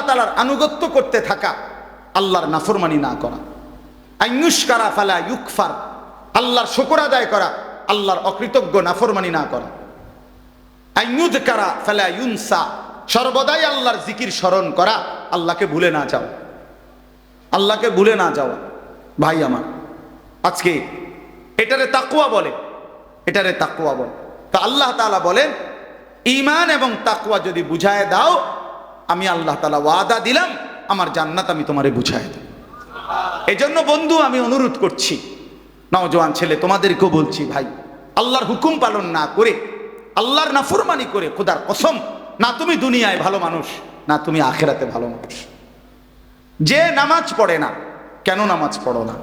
তাআলার আনুগত্য করতে থাকা, আল্লাহর নাফরমানি না করা। আইয়ুশকারা ফালা ইউকফার, আল্লাহর শুকর আদায় করা, আল্লাহর অকৃতজ্ঞ নাফরমানি না করা। আইয়ুযকারা ফালা ইউনসা, সর্বদাই আল্লাহর জিকির স্মরণ করা, আল্লাহকে ভুলে না যাও, আল্লাহকে ভুলে না যাওয়া। ভাই আমার, আজকে এটারে তাকওয়া বলে, এটারে তাকওয়া বলে। তো আল্লাহ তাআলা বলেন, ঈমান এবং তাকওয়া যদি বুঝায় দাও, আমি আল্লাহ তাআলা ওয়াদা দিলাম আমার জান্নাত আমি তোমারে বুঝায় দেব। এজন্য বন্ধু আমি অনুরোধ করছি, নওজোয়ান ছেলে তোমাদেরকেও বলছি, ভাই আল্লাহর হুকুম পালন না করে, আল্লাহর নাফরমানি করে, খোদার কসম, না তুমি দুনিয়ায় ভালো মানুষ, না তুমি আখিরাতে ভালো মানুষ। যে নামাজ পড়ে না, কেন নামাজ পড়ো না?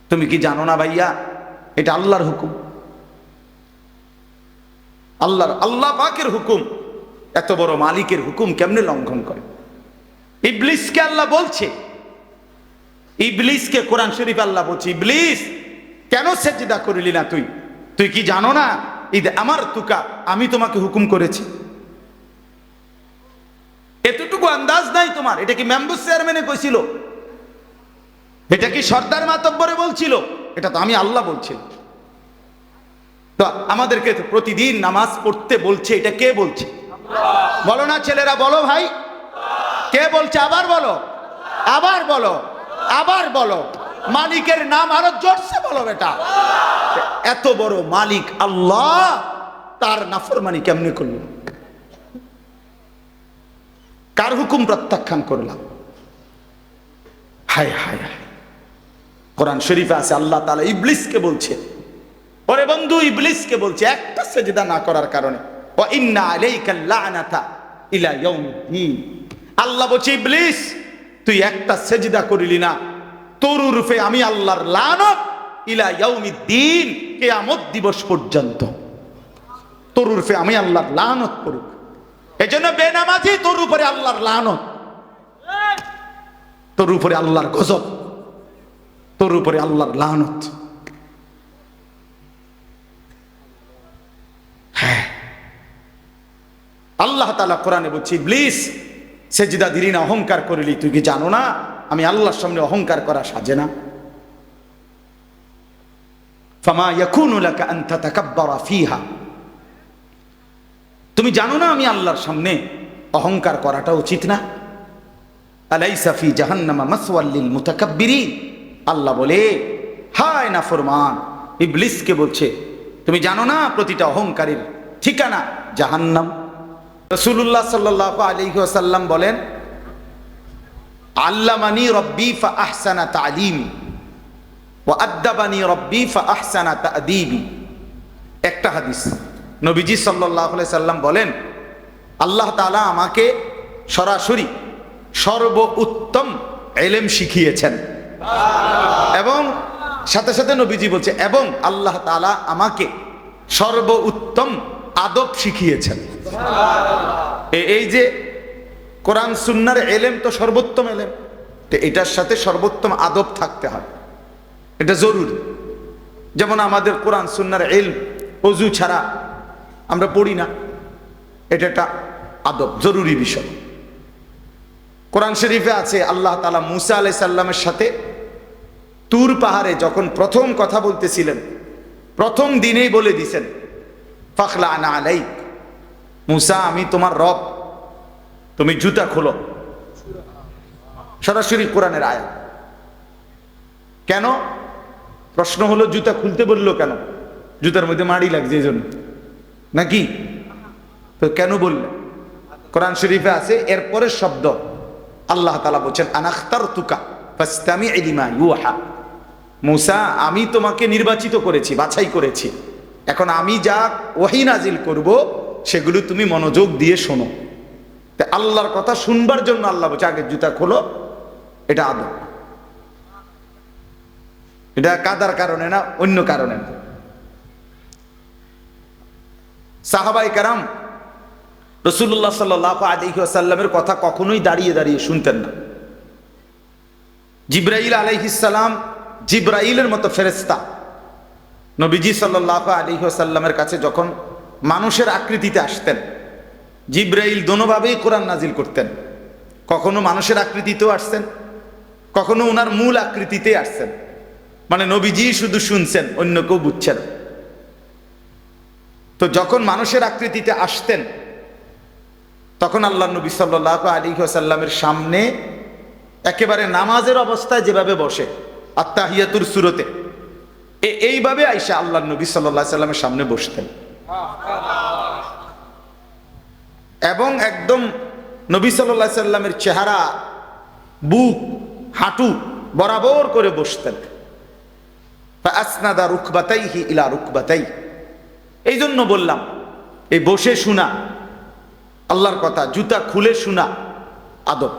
তুমি কি জানো না ভাইয়া, এটা আল্লাহর হুকুম, আল্লাহ পাকের হুকুম। এত বড় মালিকের হুকুম কেমনে লঙ্ঘন করে? ইবলিসকে আল্লাহ বলছে, ইবলিসকে কোরআন শরীফ আল্লাহ বলছে, ইবলিস কেন সেজদা করলি না তুই? তুই কি জানো না ঈদ আমার তুকা, আমি তোমাকে হুকুম করেছি? এতটুকু আন্দাজ নাই তোমার? এটা কি মেম্বার চেয়ারম্যানে কইছিল? এটা কি সর্দার মাতব্বরে বলছিল? এটা তো আমি আল্লাহ বলছি। তো আমাদেরকে প্রতিদিন নামাজ পড়তে বলছে, এটা কে বলছে? বলো না ছেলেরা, বলো ভাই, কে বলছে? আবার বলো, আবার বলো, আবার বলো। মালিকের নাম আরো জোরসে বলো বেটা। এত বড় মালিক আল্লাহ, তার নাফরমানি কেমনে করল? কার হুকুম প্রত্যাখ্যান করলাম? হায় হায় হায়। কোরআন শরীফে আছে আল্লাহ তাআলা ইবলিসকে বলছে, ওরে বন্ধু, ইবলিসকে বলছে একটা সেজদা না করার কারণে, ওয়া ইন্না আলাইকাল লা'নাতা ইলা ইয়াউমিদ্দিন। আল্লাহ বলছে, ইবলিস তুই একটা সেজদা করিলি না, তোর রূপে আমি আল্লাহর লানত ইলা ইয়াউমিদ্দিন, কিয়ামত দিবস পর্যন্ত তোর রূপে আমি আল্লাহর লানত করব। এজন্য বেনামাজি তোর উপরে আল্লাহর লানত, তোর উপরে আল্লাহর গজব, তোর উপরে আল্লাহর লানত। হ্যাঁ, আল্লাহ তাআলা কোরআনে বলছে, ইবলিস সেজদা দিলি না, অহংকার করিলি, তুই কি জানো না আমি আল্লাহর সামনে অহংকার করা সাজে না? ফামা ইয়াকুনু লাকা আন তাতাকাব্বারা ফিহা, তুমি জানো না আমি আল্লাহর সামনে অহংকার করাটা উচিত না? আলাইসা ফি জাহান্নামা মাসওয়াল লিল মুতাকাব্বিরিন। আল্লাহ বলে, হায় নাফরমান, ইবলিসকে বলছে তুমি জানো না প্রতিটা অহংকারীর ঠিকানা জাহান্নাম। রাসূলুল্লাহ সাল্লাল্লাহু আলাইহি ওয়াসাল্লাম বলেন, আল্লামানি রব্বি ফা আহসানা তা'লিমি ওয়া আদ্দাবানি রব্বি ফা আহসানা তা'দীবি। একটা হাদিস, নবীজি সাল্লাল্লাহু আলাইহি সাল্লাম বলেন, আল্লাহ তাআলা আমাকে সরাসরি সর্বোত্তম ইলম শিখিয়েছেন, এবং সাথে সাথে নবীজি বলছে, এবং আল্লাহ তাআলা আমাকে সর্বোত্তম আদব শিখিয়েছেন। এই যে কোরআন সুন্নাহর ইলম তো সর্বোত্তম ইলম, তো এটার সাথে সর্বোত্তম আদব থাকতে হয়, এটা জরুরি। যেমন আমাদের কোরআন সুন্নাহর ইলম ওযু ছাড়া আমরা পড়ি না, এটা একটা আদব, জরুরি বিষয়। কোরআন শরীফে আছে আল্লাহ তাআলা মুসা আলাইহিস সালামের সাথে তুর পাহাড়ে যখন প্রথম কথা বলতেছিলেন, প্রথম দিনেই বলে দিয়েছেন, ফাখলা আনা আলাইক, মুসা আমি তোমার রব, তুমি জুতা খোলো। সরাসরি কোরআনের আয়াত। কেন? প্রশ্ন হলো জুতা খুলতে বললো কেন? জুতার মধ্যে মাড়ি লাগছে এই জন্য নাকি? তো কেন বললেন? কোরআন শরীফে আছে এরপরের শব্দ আল্লাহ তাআলা বলেন, আনাখতারতুকা ফাসতামি' লিমা ইউহা। মুসা আমি তোমাকে নির্বাচিত করেছি, বাছাই করেছি, এখন আমি যা ওহী নাজিল করব সেগুলো তুমি মনোযোগ দিয়ে শোনো। তা আল্লাহর কথা শুনবার জন্য আল্লাহ বলছে আগে জুতা খোলো, এটা আদব। এটা কাদার কারণে না, অন্য কারণে না। সাহাবায়ে কেরাম রাসূলুল্লাহ সাল্লাল্লাহু আলাইহি ওয়াসাল্লামের কথা কখনোই দাঁড়িয়ে দাঁড়িয়ে শুনতেন না। জিবরাইল আলাইহিস সালাম, জিবরাইলের মতো ফেরেশতা নবীজি সাল্লাল্লাহু আলাইহি ওয়াসাল্লামের কাছে যখন মানুষের আকৃতিতে আসতেন, জিবরাইল দোনোভাবেই কোরআন নাজিল করতেন। কখনো মানুষের আকৃতিতেও আসছেন, কখনো ওনার মূল আকৃতিতে আসছেন, মানে নবীজি শুধু শুনছেন, অন্য কেউ বুঝছেন। তো যখন মানুষের আকৃতিতে আসতেন তখন আল্লাহ নবী সাল্লাল্লাহু আলাইহি ওয়াসাল্লামের সামনে একেবারে নামাজের অবস্থায় যেভাবে বসে আত্তাহিয়াতুর সূরতে, এইভাবে আয়েশা আল্লাহ নবী সাল্লাল্লাহু আলাইহি ওয়াসাল্লামের সামনে বসতেন এবং একদম নবী সাল্লাল্লাহু আলাইহি ওয়াসাল্লামের চেহারা, বুক, হাঁটু বরাবর করে বসতেন। ফাআসনাদা রুকবাতাইহি ইলা রুকবাতাই। এই জন্য বললাম, এই বসে শোনা আল্লাহর কথা, জুতা খুলে শোনা আদব।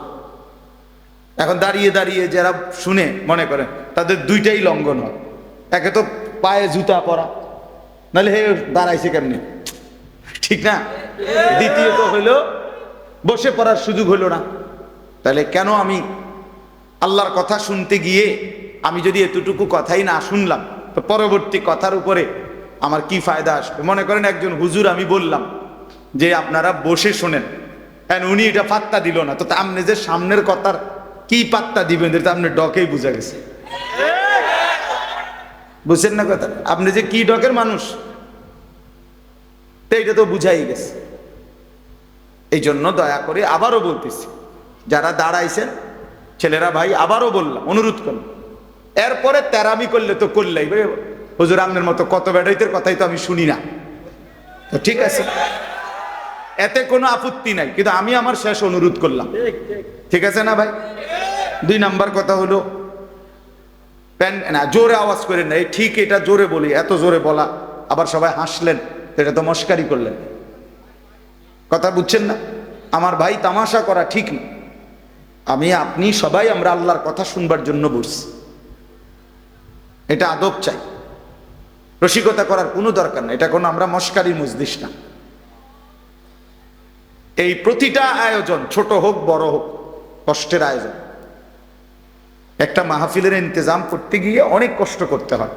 এখন দাঁড়িয়ে দাঁড়িয়ে যারা শুনে মনে করেন তাদের দুইটাই লঙ্ঘন হয়। একে তো পায়ে জুতা পরা, নাহলে হে দাঁড়াইছে কেমনি, ঠিক না? দ্বিতীয়ত হইল বসে পড়ার সুযোগ হইল না। তাহলে কেন আমি আল্লাহর কথা শুনতে গিয়ে আমি যদি এতটুকু কথাই না শুনলাম, তো পরবর্তী কথার উপরে আমার কি ফায়দা আসবে? মনে করেন একজন হুজুর, আমি বললাম যে আপনারা বসে শোনেন, উনি এটা পাত্তা দিল না, তো আপনি যে সামনের কথার কি পাত্তা দিবেন এটা আপনি ডকেই বুঝা গেছে, বুঝছেন না কথা? আপনি যে কি ডকের মানুষ তো এটা তো বুঝাই গেছে। এই জন্য দয়া করে আবারও বলতেছি, যারা দাঁড়াইছেন ছেলেরা ভাই, আবারও বললাম, অনুরোধ করলাম, এরপরে তেরামি করলে তো করলেই, হুজুর আপনার মতো কত বেড়াইতের কথাই তো আমি শুনি না, তো ঠিক আছে, এতে কোনো আপত্তি নাই, কিন্তু আমি আমার শেষ অনুরোধ করলাম, ঠিক আছে না ভাই? 2 নাম্বার কথা হলো না, জোরে আওয়াজ করেন না। ঠিক, এটা জোরে বলি, এত জোরে বলা, আবার সবাই হাসলেন, এটা তো মস্কারি করলেন, কথা বুঝছেন না? আমার ভাই, তামাশা করা ঠিক না। আমি, আপনি, সবাই আমরা আল্লাহর কথা শুনবার জন্য বসছি, এটা আদব চাই, রসিকতা করার কোনো দরকার না, এটা কোনো আমরা মস্কারির মজলিস না। এই প্রতিটা আয়োজন, ছোট হোক বড় হোক, কষ্টের আয়োজন। একটা মাহফিলের ইন্তজাম করতে গিয়ে অনেক কষ্ট করতে হয়।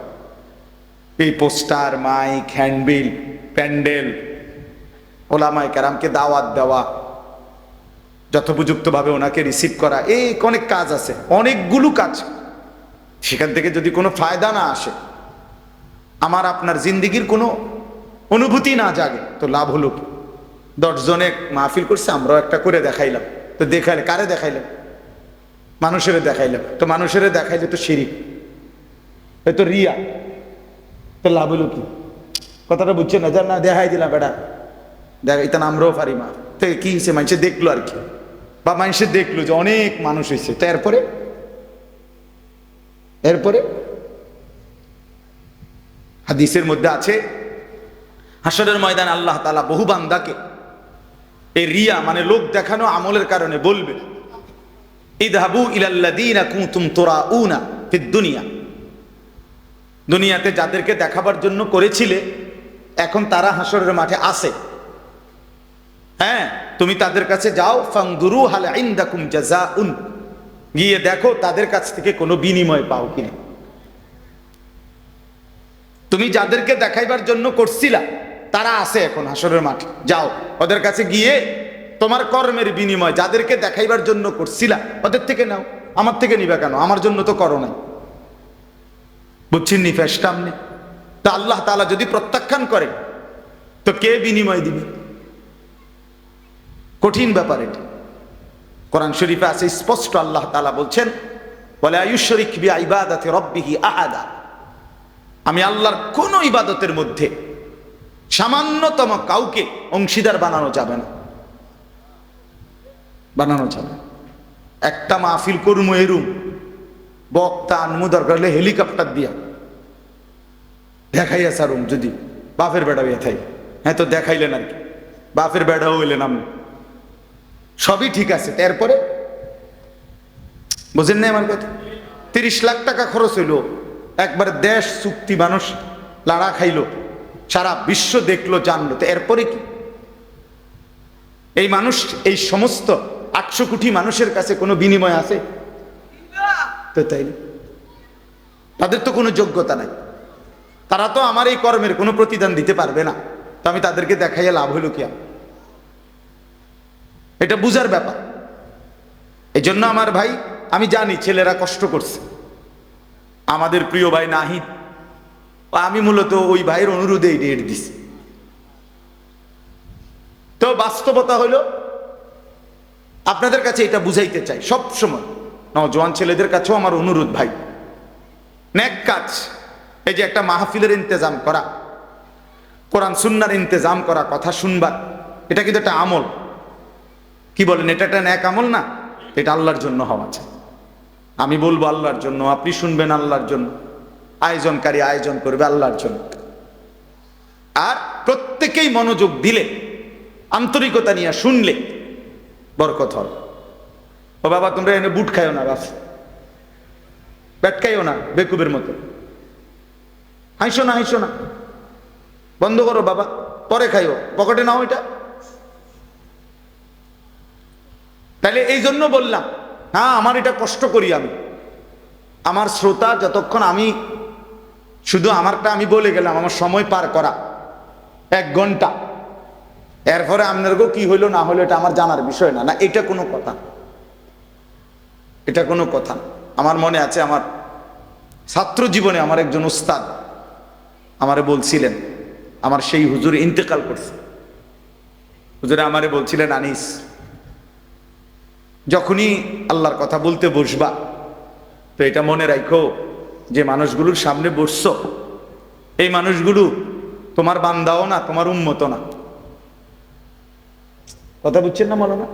এই পোস্টার, মাইক, হ্যান্ডবিল, প্যান্ডেল, ওলামায়ে কেরামকে দাওয়াত দেওয়া, যথোপযুক্তভাবে ওনাকে রিসিভ করা, এই অনেক কাজ আছে, অনেকগুলো কাজ। সেখান থেকে যদি কোনো ফায়দা না আসে, আমার আপনার জিন্দিগির কোনো অনুভূতি না জাগে, তো লাভ হলো কি? 10 জনে মাহফিল করছে, আমরাও একটা করে দেখাইলাম, তো দেখাইলে কারে দেখাইলাম? মানুষের দেখাইলাম, তো মানুষের দেখাইলে তো শিরিক, এ তো রিয়া, তো লাভ হলো কি? কথাটা বুঝছেন না? না দেখাই দিলাম, বেটা দেখ, এটা আমরাও পারি মা, তো কি হয়েছে? মানুষে দেখলো আর কি, বা মানুষে দেখলো যে অনেক মানুষ হয়েছে, তো এরপরে হাদিসের মধ্যে আছে, হাসরের ময়দানে আল্লাহ তাআলা বহু বান্দাকে এই রিয়া মানে লোক দেখানো আমলের কারণে বলবে, ইযহাবু ইলাল্লাযীনা কুনতুম তুরাউনা ফিদ দুনিয়া, দুনিয়াতে যাদেরকে দেখাবার জন্য করেছিলে, এখন তারা হাসরের মাঠে আছে, হ্যাঁ, তুমি তাদের কাছে যাও, ফানদুরু হাল ইনদাকুম জাযাউন, গিয়ে দেখো তাদের কাছ থেকে কোনো বিনিময় পাও কিনা। তুমি যাদেরকে দেখাইবার জন্য করছিলা তারা আছে এখন হাসরের মাঠে, যাও ওদের কাছে গিয়ে তোমার কর্মের বিনিময় যাদেরকে দেখাইবার জন্য করছিলা ওদের থেকে নাও, আমার থেকে নিবা কেন? আমার জন্য তো করো নাই, বুঝছেন নি ফেসটা আপনি? তা আল্লাহ তাআলা যদি প্রত্যাখ্যান করে তো কে বিনিময় দিবে? কঠিন ব্যাপার এটা। কোরআন শরীফে আছে স্পষ্ট, আল্লাহ তাআলা বলছেন, ওয়ালা ইউশরিক বিইবাদাতি রাব্বিহি আহাদা, আমি আল্লাহর কোন ইবাদতের মধ্যে সামান্যতম কাউকে অংশীদার বানানো যাবে না, বানানো যাবে। একটা মাহফিল করুম, এরুম বক্তা আনমু, দরকার হলে হেলিকপ্টার দিয়া দেখাইয়া সারুম, যদি বাপের বেড়া থাই, হ্যাঁ তো দেখাইলেন আর কি, বাপের বেড়াও হইলেন আপনি, সবই ঠিক আছে। তারপরে বুঝেন না আমার কথা? 30 লাখ টাকা খরচ হইল, একবার দেশ চুক্তি, মানুষ লাড়া খাইলো, সারা বিশ্ব দেখলো, জানলো, তো এরপরে কি? এই মানুষ, এই সমস্ত 800 কোটি মানুষের কাছে কোনো বিনিময় আছে? তো তাই তাদের তো কোনো যোগ্যতা নাই, তারা তো আমার এই কর্মের কোনো প্রতিদান দিতে পারবে না, তো আমি তাদেরকে দেখাইয়া লাভ হইল কি? এটা বুঝার ব্যাপার। এই জন্য আমার ভাই, আমি জানি ছেলেরা কষ্ট করছে, আমাদের প্রিয় ভাই নাহিদ, আমি মূলত ওই ভাইয়ের অনুরোধে ডেট দিছি। তো বাস্তবতা হলো, আপনাদের কাছে এটা বুঝাইতে চাই সব সময়, নওজোয়ান ছেলেদের কাছেও আমার অনুরোধ, ভাই নেক কাজ, এই যে একটা মাহফিলের ইন্তজাম করা, কোরআন সুন্নাহর ইন্তজাম করা, কথা শুনবার, এটা কিন্তু একটা আমল। কি বলেন, এটা একটা নেক আমল না? এটা আল্লাহর জন্য হওয়া চাই। আমি বলবো আল্লাহর জন্য, আপনি শুনবেন আল্লাহর জন্য, আয়োজনকারী আয়োজন করবে আল্লাহর জন্য। আর প্রত্যেকেই মনোযোগ দিলে, আন্তরিকতা নিয়ে শুনলে বরকত হবে। ও বাবা, তোমরা এনে বুট খাইও না, বাস ব্যাট খাইও না বেকুবের মতো, হাসো না, হাসো না, বন্ধ করো বাবা, পরে খাইও, পকেটে নাও এটা। তাহলে এই জন্য বললাম, হ্যাঁ আমার এটা কষ্ট করি আমি, আমার শ্রোতা যতক্ষণ, আমি শুধু আমারটা আমি বলে গেলাম, আমার সময় পার করা 1 ঘন্টা, এরপরে আপনাদেরকেও কি হইলো না হলো এটা আমার জানার বিষয় না। না, এটা কোনো কথা, এটা কোনো কথা। আমার মনে আছে, আমার ছাত্র জীবনে আমার একজন উস্তাদ আমারে বলছিলেন, আমার সেই হুজুর ইন্তেকাল করছে, হুজুরে আমারে বলছিলেন, আনিস, যখনই আল্লাহর কথা বলতে বসবা তো এটা মনে রাখো যে মানুষগুলোর সামনে বসছো, এই মানুষগুলো তোমার বান্দাও না, তোমার উম্মত না। কথা বুঝছেন না মাওলানা?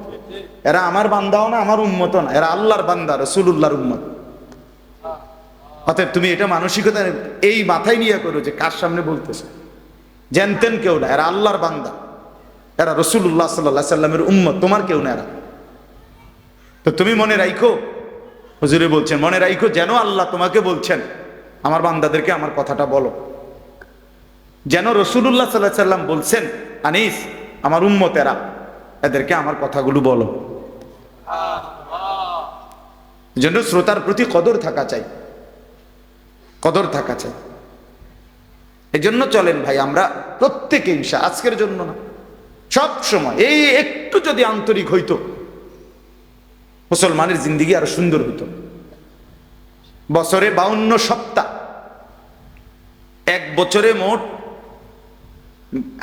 এরা আমার বান্দাও না, আমার উম্মত না, এরা আল্লাহর বান্দা, রাসূলুল্লাহর উম্মত। অতএব তুমি এটা মানসিকতা এই মাথায় নিয়ে করো যে কার সামনে বলতেছে, জানতেন কেউ না, এরা আল্লাহর বান্দা, এরা রাসূলুল্লাহ সাল্লাল্লাহু আলাইহি সাল্লামের উম্মত, তোমার কেউ না এরা। তো তুমি মনে রাখো, হুজুরে বলছেন মনে রাখো, যেন আল্লাহ তোমাকে বলছেন আমার বান্দাদেরকে আমার কথাটা বলো, যেন রাসূলুল্লাহ সাল্লাল্লাহু আলাইহি সাল্লাম বলছেন, আনিস আমার উম্মত এরা, এদেরকে আমার কথাগুলো বলো। যেন শ্রোতার প্রতি কদর থাকা চাই, কদর থাকা চাই। এই জন্য চলেন ভাই, আমরা প্রত্যেকে ইনশাআল্লাহ, আজকের জন্য না, সব সময় এই একটু যদি আন্তরিক হইতো, মুসলমানের জিন্দেগি আরো সুন্দর হইতো। বছরে 52 সপ্তাহ, 1 বছরে মোট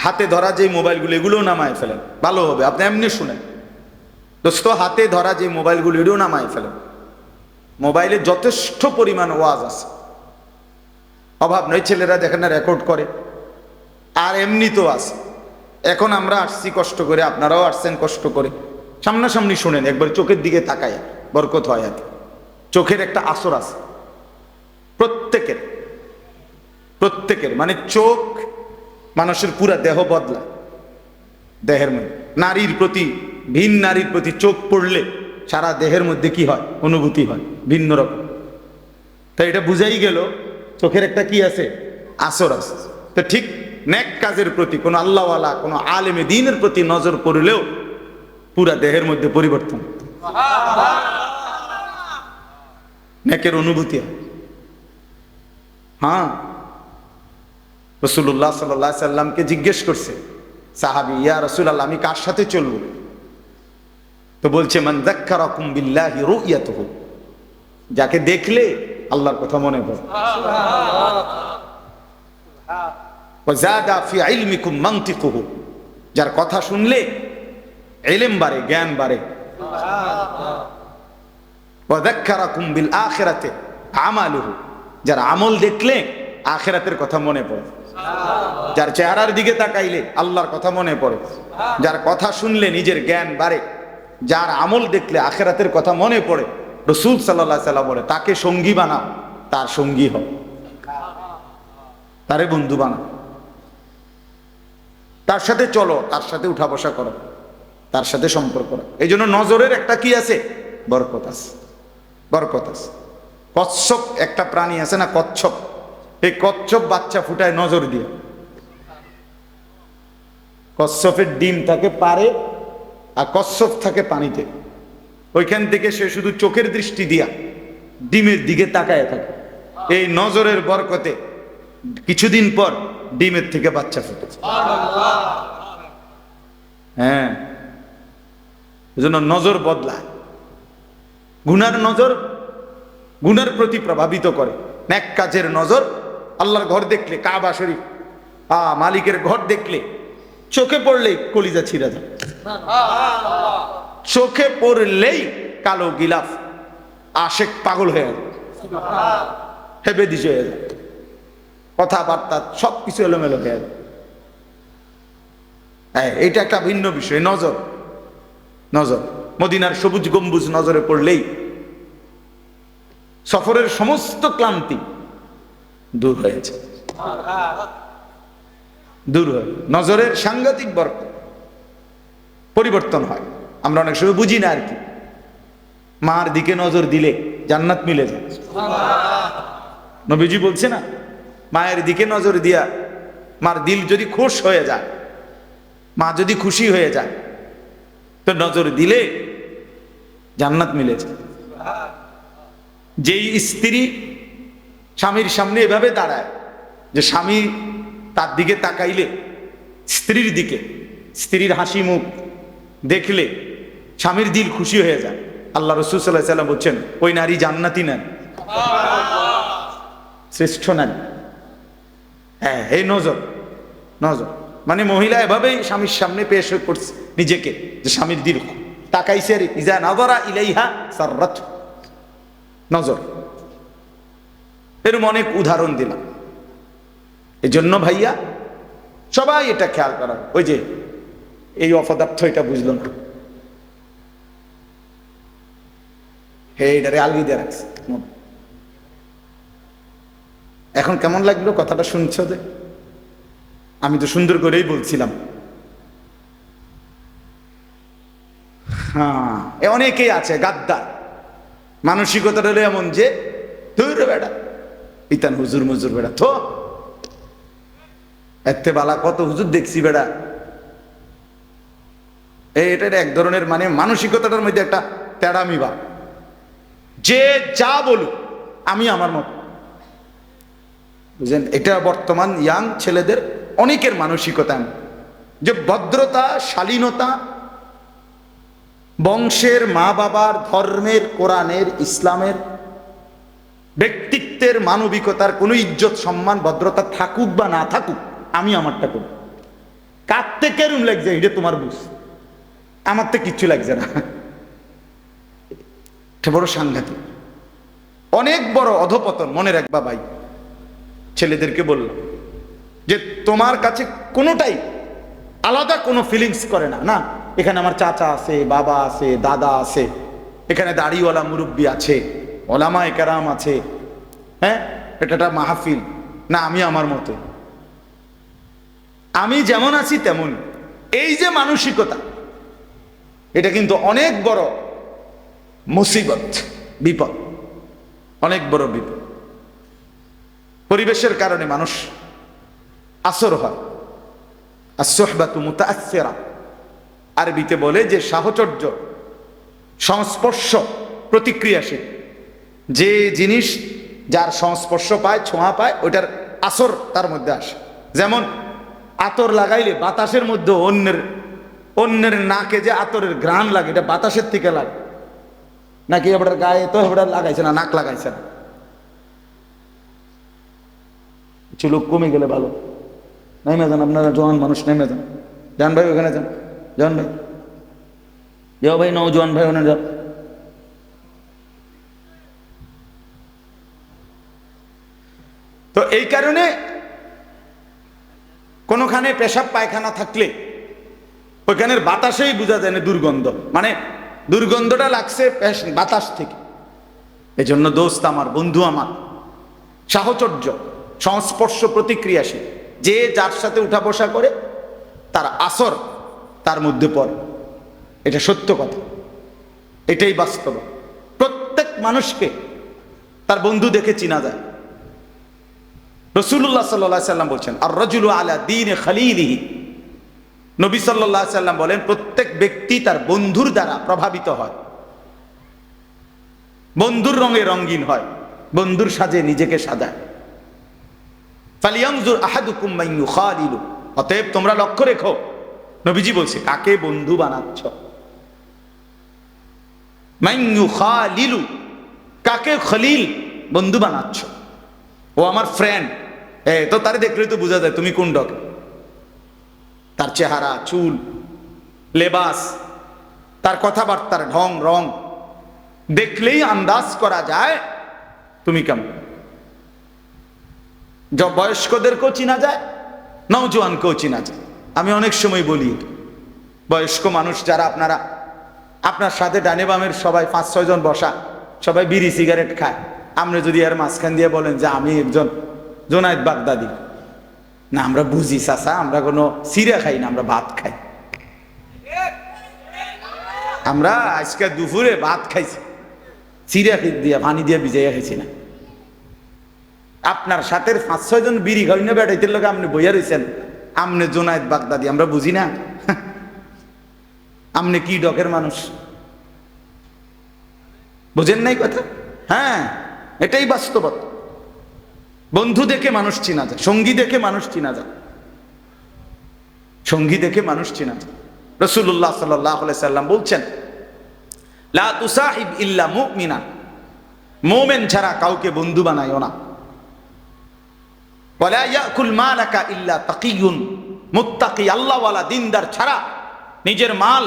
হাতে ধরা যে মোবাইলগুলো, এগুলো নামায় ফেলেন, ভালো হবে। আপনি এমনি শুনেন দোস্ত, হাতে ধরা যে মোবাইলগুলো, এগুলো নামায় ফেলেন। মোবাইলে যথেষ্ট পরিমাণ ওয়াজ আছে, অভাব নয়। ছেলেরা দেখেন না রেকর্ড করে, আর এমনি তো আছে। এখন আমরা আসছি কষ্ট করে, আপনারাও আসছেন কষ্ট করে, সামনাসামনি শুনেন, একবার চোখের দিকে তাকায়, বরকত হয়। আর চোখের একটা আসর আছে প্রত্যেকের, প্রত্যেকের, মানে চোখ মানুষের পুরা দেহ বদলায়। দেহের মধ্যে নারীর প্রতি, ভিন নারীর প্রতি চোখ পড়লে সারা দেহের মধ্যে কি হয়, অনুভূতি হয় ভিন্ন রকম। তাই এটা বুঝাই গেল চোখের একটা কি আছে, আসর আছে। তো ঠিক নেক কাজের প্রতি, কোনো আল্লাহওয়ালা, কোনো আলেমে দ্বীনের প্রতি নজর পড়লেও পুরা দেহের মধ্যে পরিবর্তন, নেকের অনুভূতি হয়। হ্যাঁ, রাসূলুল্লাহ সাল্লাল্লাহু আলাইহি সাল্লামকে জিজ্ঞেস করছে সাহাবী, ইয়া রাসূলুল্লাহ, আমি কার সাথে চলবো? তো বলছে, মান যাক্কারাকুম বিল্লাহি রুয়াতুহু, যাকে দেখলে আল্লাহর কথা মনে পড়ে। ওয়া যাদা ফি ইলমিকুম মানতিকুহু, যার কথা শুনলে ইলম বাড়ে, জ্ঞান বাড়ে। ওয়া যাক্কারাকুম বিল আখিরাতি আমালুহু, যার আমল দেখলে আখিরাতের কথা মনে পড়ে। যার চেহারার দিকে তাকাইলে আল্লাহর কথা মনে পড়ে, যার কথা শুনলে নিজের জ্ঞান বাড়ে, যার আমল দেখলে আখিরাতের কথা মনে পড়ে। রাসূল সাল্লাল্লাহু আলাইহি সাল্লাম বলে, তাকে সঙ্গী বানাও, তার সঙ্গী হও, তারে বন্ধু বানাও, তার সাথে চলো, তার সাথে উঠা বসা করো, তার সাথে সম্পর্ক করো। এই জন্য নজরের একটা কি আছে, বরকত আছে, বরকত আছে। কচ্ছপ একটা প্রাণী আছে না, কচ্ছপ, এই কচ্ছপ বাচ্চা ফুটায় নজর দিয়ে। কচ্ছপের ডিম থাকে পারে, আর কচ্ছপ থাকে পানিতে। ওইখান থেকে সে শুধু চোখের দৃষ্টি দিয়া ডিমের দিকে তাকায় থাকে। এই নজরের বরকতে কিছুদিন পর ডিমের থেকে বাচ্চা ফুটেছে। হ্যাঁ, এজন্য নজর বদলায়। গুনার নজর গুনার প্রতি প্রভাবিত করে, নেক কাজের নজর আল্লাহর ঘর দেখলে, কাবা শরীফ মালিকের ঘর দেখলে চোখে পড়লেই কলিজা ছিঁড়া যায়, চোখে পড়লেই কালো গিলাফ আশেক পাগল হয়ে যায়, হেবে দিশে হয়ে যায়, কথাবার্তা সবকিছু এলোমেলো হয়ে যায়। এইটা একটা ভিন্ন বিষয়, নজর। নজর মদিনার সবুজ গম্বুজ নজরে পড়লেই সফরের সমস্ত ক্লান্তি দূর হয়েছে, দূর হয়। নজরের সাংঘাতিক পরিবর্তন হয়। আমরা অনেক সময় বুঝি না আর কি, মার দিকে নজর দিলে জান্নাত মিলে যায়। নবীজি বলছে না, মায়ের দিকে নজর দিয়া মার দিল যদি খুশ হয়ে যায়, মা যদি খুশি হয়ে যায়, তো নজর দিলে জান্নাত মিলে যায়। যেই স্ত্রী স্বামীর সামনে এভাবে দাঁড়ায় যে স্বামী তার দিকে তাকাইলে, স্ত্রীর দিকে, স্ত্রীর হাসি মুখ দেখলে স্বামীর দিল খুশি হয়ে যায়, আল্লাহ রাসূল সাল্লাল্লাহু আলাইহি ওয়াসাল্লাম বলছেন ওই নারী জান্নাতি নেন, শ্রেষ্ঠ নারী। হ্যাঁ, এই নজর। নজর মানে মহিলা এভাবেই স্বামীর সামনে পেশ করছে নিজেকে, যে স্বামীর দিল তাকাইছে, ইজা নাযারা ইলাইহা সাররাত, নজর। এরকম অনেক উদাহরণ দিলাম। এই জন্য ভাইয়া সবাই এটা খেয়াল করা। ওই যে এই অপদার্থ এটা বুঝলো না, এটারে আলগি দিয়ে রাখছে। এখন কেমন লাগলো কথাটা শুনছো? যে আমি তো সুন্দর করেই বলছিলাম। হ্যাঁ, অনেকেই আছে গাদ্দার, মানসিকতাটা হলো এমন যে ধুর বেড়া ইতান হুজুর মুজুর বেড়া, থো এতে বালা কত হুজুর দেখছি বেড়া। এটার এক ধরনের মানে মানসিকতাটার মধ্যে একটা তেড়ামি বা, যে যা বলুক আমি আমার মত, বুঝলেন? এটা বর্তমান ইয়াং ছেলেদের অনেকের মানসিকতা, যে ভদ্রতা, শালীনতা, বংশের, মা বাবার, ধর্মের, কোরআনের, ইসলামের, ব্যক্তিত্বের, মানবিকতার কোনো ইজ্জত, সম্মান, ভদ্রতা থাকুক বা না থাকুক, আমি আমারটা করি। কাঁদতে কেরম লাগছে এটা তোমার বুঝ, আমার তো কিচ্ছু লাগছে না। এটা বড় সাংঘাতিক, অনেক বড় অধপতন। মনে রাখবা ভাই, ছেলেদেরকে বললাম যে তোমার কাছে কোনোটাই আলাদা কোনো ফিলিংস করে না। না, এখানে আমার চাচা আছে, বাবা আছে, দাদা আছে, এখানে দাড়িওয়ালা মুরব্বী আছে, ওলামায়ে কেরাম আছে, হ্যাঁ, এটা মাহফিল না, আমি আমার মতো, আমি যেমন আছি তেমন। এই যে মানসিকতা, এটা কিন্তু অনেক বড় মুসিবত, বিপদ, অনেক বড় বিপদ। পরিবেশের কারণে মানুষ আসর হয়। as-suhbatu muta'assira, আরবিতে বলে যে সাহচর্য, সংস্পর্শ প্রতিক্রিয়াশীল। যে জিনিস যার সংস্পর্শ পায়, ছোঁয়া পায়, ওইটার আসর তার মধ্যে আসে। যেমন আতর লাগাইলে বাতাসের মধ্যে অন্যের নাকে যে আতরের ঘ্রাণ লাগে, এটা বাতাসের থেকে লাগে, নাকি এবার গায়ে তো এবার লাগাইছে না, নাক লাগাইছে না। কিছু লোক কমে গেলে ভালো, নেমে যান, আপনারা জওয়ান মানুষ নেমে যান, যান ভাই ওখানে যান, যান ভাই, যাও ভাই, নওজোয়ান ভাই ওখানে যান। তো এই কারণে কোনোখানে পেশাব পায়খানা থাকলে ওইখানের বাতাসেই বোঝা যায় না দুর্গন্ধ, মানে দুর্গন্ধটা লাগছে বাতাস থেকে। এই জন্য দোস্ত আমার, বন্ধু আমার, সাহচর্য, সংস্পর্শ প্রতিক্রিয়াশীল। যে যার সাথে উঠা বসা করে তার আসর তার মধ্যে পড়ে, এটা সত্য কথা, এটাই বাস্তব। প্রত্যেক মানুষকে তার বন্ধু দেখে চিনা যায়। রাসূলুল্লাহ সাল্লাল্লাহু আলাইহি সাল্লাম বলছেন, আর রাজুলু আলা দীনি খালিলিহি, নবী সাল্লাল্লাহু আলাইহি সাল্লাম বলেন প্রত্যেক ব্যক্তি তার বন্ধুর দ্বারা প্রভাবিত হয়, বন্ধুর রঙে রঙিন হয়, বন্ধুর সাজে নিজেকে সাজায়। ফালিয়ানজুর আহাদুকুম মান ইউখালিলু, অতএব তোমরা লক্ষ্য রেখো, নবীজি বলছে, কাকে বন্ধু বানাচ্ছ। মান ইউখালিলু, কাকে খলিল বন্ধু বানাচ্ছ? ও আমার ফ্রেন্ড, তো তারে দেখলে তো বোঝা যায় তুমি কোন ডকে। তার চেহারা, চুল, লেবাস, তার কথাবার্তার ঢং রং দেখলেই আন্দাজ করা যায় তুমি কেমন। বয়স্কদেরকেও চিনা যায়, নওজোয়ানকেও চিনা যায়। আমি অনেক সময় বলি, বয়স্ক মানুষ যারা আপনারা, আপনার সাথে ডানে বামের সবাই 5-6 জন বসা, সবাই বিড়ি সিগারেট খায়, আপনি যদি এর মাঝখান দিয়ে বলেন যে আমি একজন জোনায়েদ বাগদাদি, না আমরা বুঝি চাচা, আমরা কোনো সিরা খাই না, আমরা ভাত খাই। আমরা আজকে দুপুরে ভাত খাইছি, সিরা দিয়ে পানি দিয়ে ভিজাইয়া খাইছি না। আপনার সাথে 5-6 জন বিড়ি খাই না বেড়াইতে লোক আপনি বইয়া রয়েছেন, আমনে জোনায়েদ বাগদাদি, আমরা বুঝি না? আমনে কি ডকের মানুষ, বুঝেন নাই কথা? হ্যাঁ, এটাই বাস্তবতা। বন্ধু দেখে মানুষ চিনা যায়, সঙ্গী দেখে মানুষ চিনা যায়, সঙ্গী দেখে মানুষ চিনা যায়। রাসূলুল্লাহ সাল্লাল্লাহু আলাইহি সাল্লাম বলছেন, লা তুসাহিব ইল্লা মুমিনা, মুমিন ছাড়া কাউকে বন্ধু বানাইও না। ওয়ালা ইয়াকুল মালাকা ইল্লা তাকিয়ুন, মুত্তাকি আল্লাহওয়ালা দিনদার ছাড়া নিজের মাল,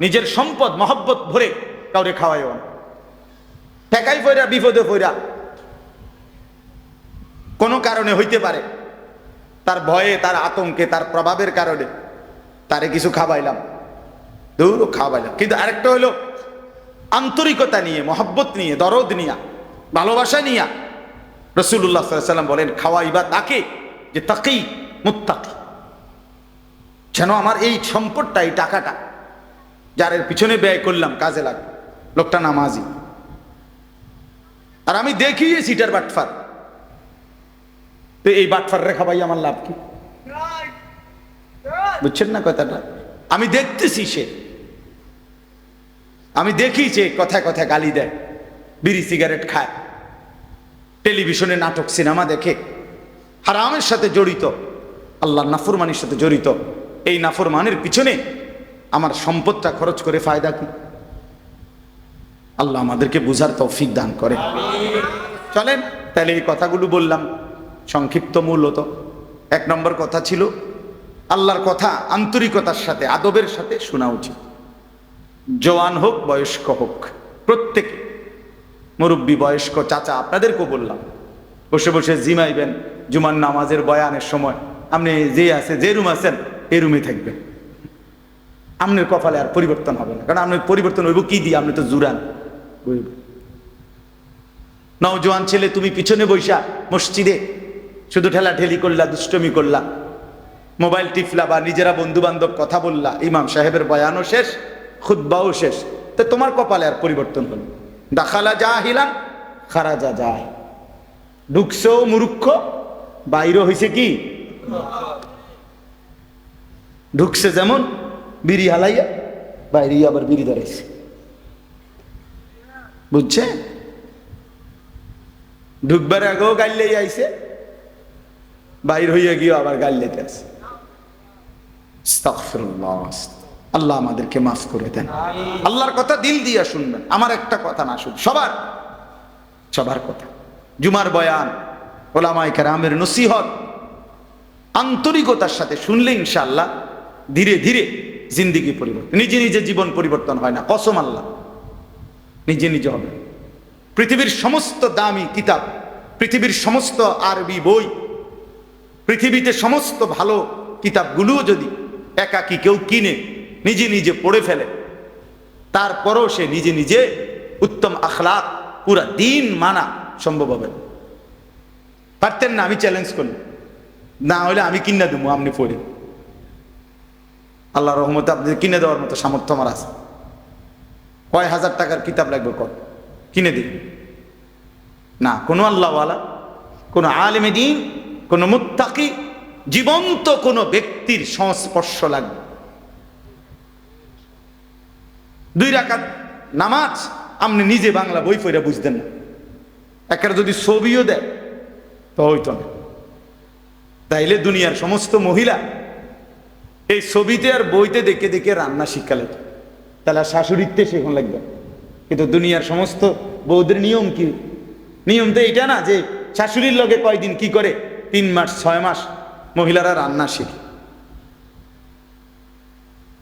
নিজের সম্পদ মহব্বত ভরে কাউরে খাওয়াইও না। ঠেকাই পয়রা, বিপদে পয়রা, কোনো কারণে হইতে পারে, তার ভয়ে, তার আতঙ্কে, তার প্রভাবের কারণে তারে কিছু খাওয়াইলাম, দৌড় খাওয়াইলাম। কিন্তু আরেকটা হলো আন্তরিকতা নিয়ে, মহব্বত নিয়ে, দরদ নিয়া, ভালোবাসা নিয়া। রাসূলুল্লাহ সাল্লাল্লাহু আলাইহি সাল্লাম বলেন, খাওয়াইবা তাকে যে তাকি মুত্তাকি, যেন আমার এই সম্পদটা, এই টাকাটা যার এর পিছনে ব্যয় করলাম কাজে লাগবে, লোকটা নামাজি। আর আমি দেখি সিটার বাটফার, তো এই বাটফার রেখা ভাই আমার লাভ কি? বুঝছেন না কথাটা? আমি দেখতেছি সে, আমি দেখি যে কথায় কথায় গালি দেয়, বিড়ি সিগারেট খায়, টেলিভিশনে নাটক সিনেমা দেখে, হারামের সাথে জড়িত, আল্লাহর নাফরমানির সাথে জড়িত। এই নাফরমানের পিছনে আমার সম্পদটা খরচ করে ফায়দা কি? আল্লাহ আমাদেরকে বুঝার তৌফিক দান করে। চলেন তাহলে এই কথাগুলো বললাম সংক্ষিপ্ত। মূলত 1 নম্বর কথা ছিল, আল্লাহর কথা আন্তরিকতার সাথে, আদবের সাথে শোনা উচিত। জওয়ান হোক, বয়স্ক হোক, প্রত্যেকে, মুরব্বী, বয়স্ক, চাচা, আপনাদেরকেও বললাম, বসে বসে জিমাইবেন, জুমার নামাজের বয়ানের সময় আপনি যে আছে, যে রুম আছেন এই রুমে থাকবেন। আপনার কপালে আর পরিবর্তন হবে না, কারণ আপনার পরিবর্তন হইব কি দিয়ে? আপনি তো জুরান। নওজোয়ান ছেলে, তুমি পিছনে বৈশা মসজিদে শুধু ঠেলাঠেলি করলা, দুষ্টমি করলা, মোবাইল টিপলা, বা নিজেরা বন্ধু বান্ধব কথা বললা, ইমাম সাহেবের বয়ানও শেষ, খুতবাও শেষ, তো তোমার কপালে আর পরিবর্তন হলো। দাখালা জাহিলান খারাজা যায়, ঢুকছেও মূর্খ, বাইরে হইছে কি? ঢুকছে যেমন বিড়ি হালাইয়া, বাইরে আবার বিড়ি ধরাইছে। বুঝছে? ঢুকবার আগেও গাইলেই আইছে, বাইর হইয়া গিয়ে আবার গাইলেতে আছে। আস্তাগফিরুল্লাহ। আল্লাহ আমাদেরকে মাফ করে দেন। আল্লাহর কথা দিল দিয়া শুনবেন, আমার একটা কথা না শুন, সবার সবার কথা। জুমার বয়ান, ওলামায়ে কেরামের নসিহত আন্তরিকতার সাথে শুনলে ইনশাআল্লাহ ধীরে ধীরে জিন্দেগি পরিবর্তন। নিজে নিজে জীবন পরিবর্তন হয় না, কসম আল্লাহ, নিজে নিজে হবে। পৃথিবীর সমস্ত দামি কিতাব, পৃথিবীর সমস্ত আরবি বই, পৃথিবীতে সমস্ত ভালো কিতাবগুলোও যদি একাকী কেউ কিনে নিজে নিজে পড়ে ফেলে, তারপরও সে নিজে নিজে উত্তম আখলাক, পুরা দিন মানা সম্ভব হবে। পারতেন না? আমি চ্যালেঞ্জ করি, না হলে আমি কিনে দেবো, আপনি পড়ে। আল্লাহ রহমতে আপনাদের কিনে দেওয়ার মতো সামর্থ্য আমার আছে। কয় হাজার টাকার কিতাব লাগবে, কর কিনে দিন না। কোনো আল্লাহওয়ালা, কোনো আলেমে দ্বীন, কোনো মুত্তাকি, জীবন্ত কোনো ব্যক্তির সংস্পর্শ লাগবে। 2 রাকাত নামাজ আপনি নিজে বাংলা বই পড়ে বুঝতেন না, একটা যদি ছবিও দেয় তো হইতো না। তাইলে দুনিয়ার সমস্ত মহিলা এই ছবিতে আর বইতে দেখে দেখে রান্না শিক্ষা লাগবে, তাহলে শাশুড়িতে সেখান লাগবে। কিন্তু দুনিয়ার সমস্ত বৌদের নিয়ম কি? নিয়ম তো এটা না যে শাশুড়ির লগে কয়দিন কি করে, 3 মাস 6 মাস মহিলারা রান্না শিখে।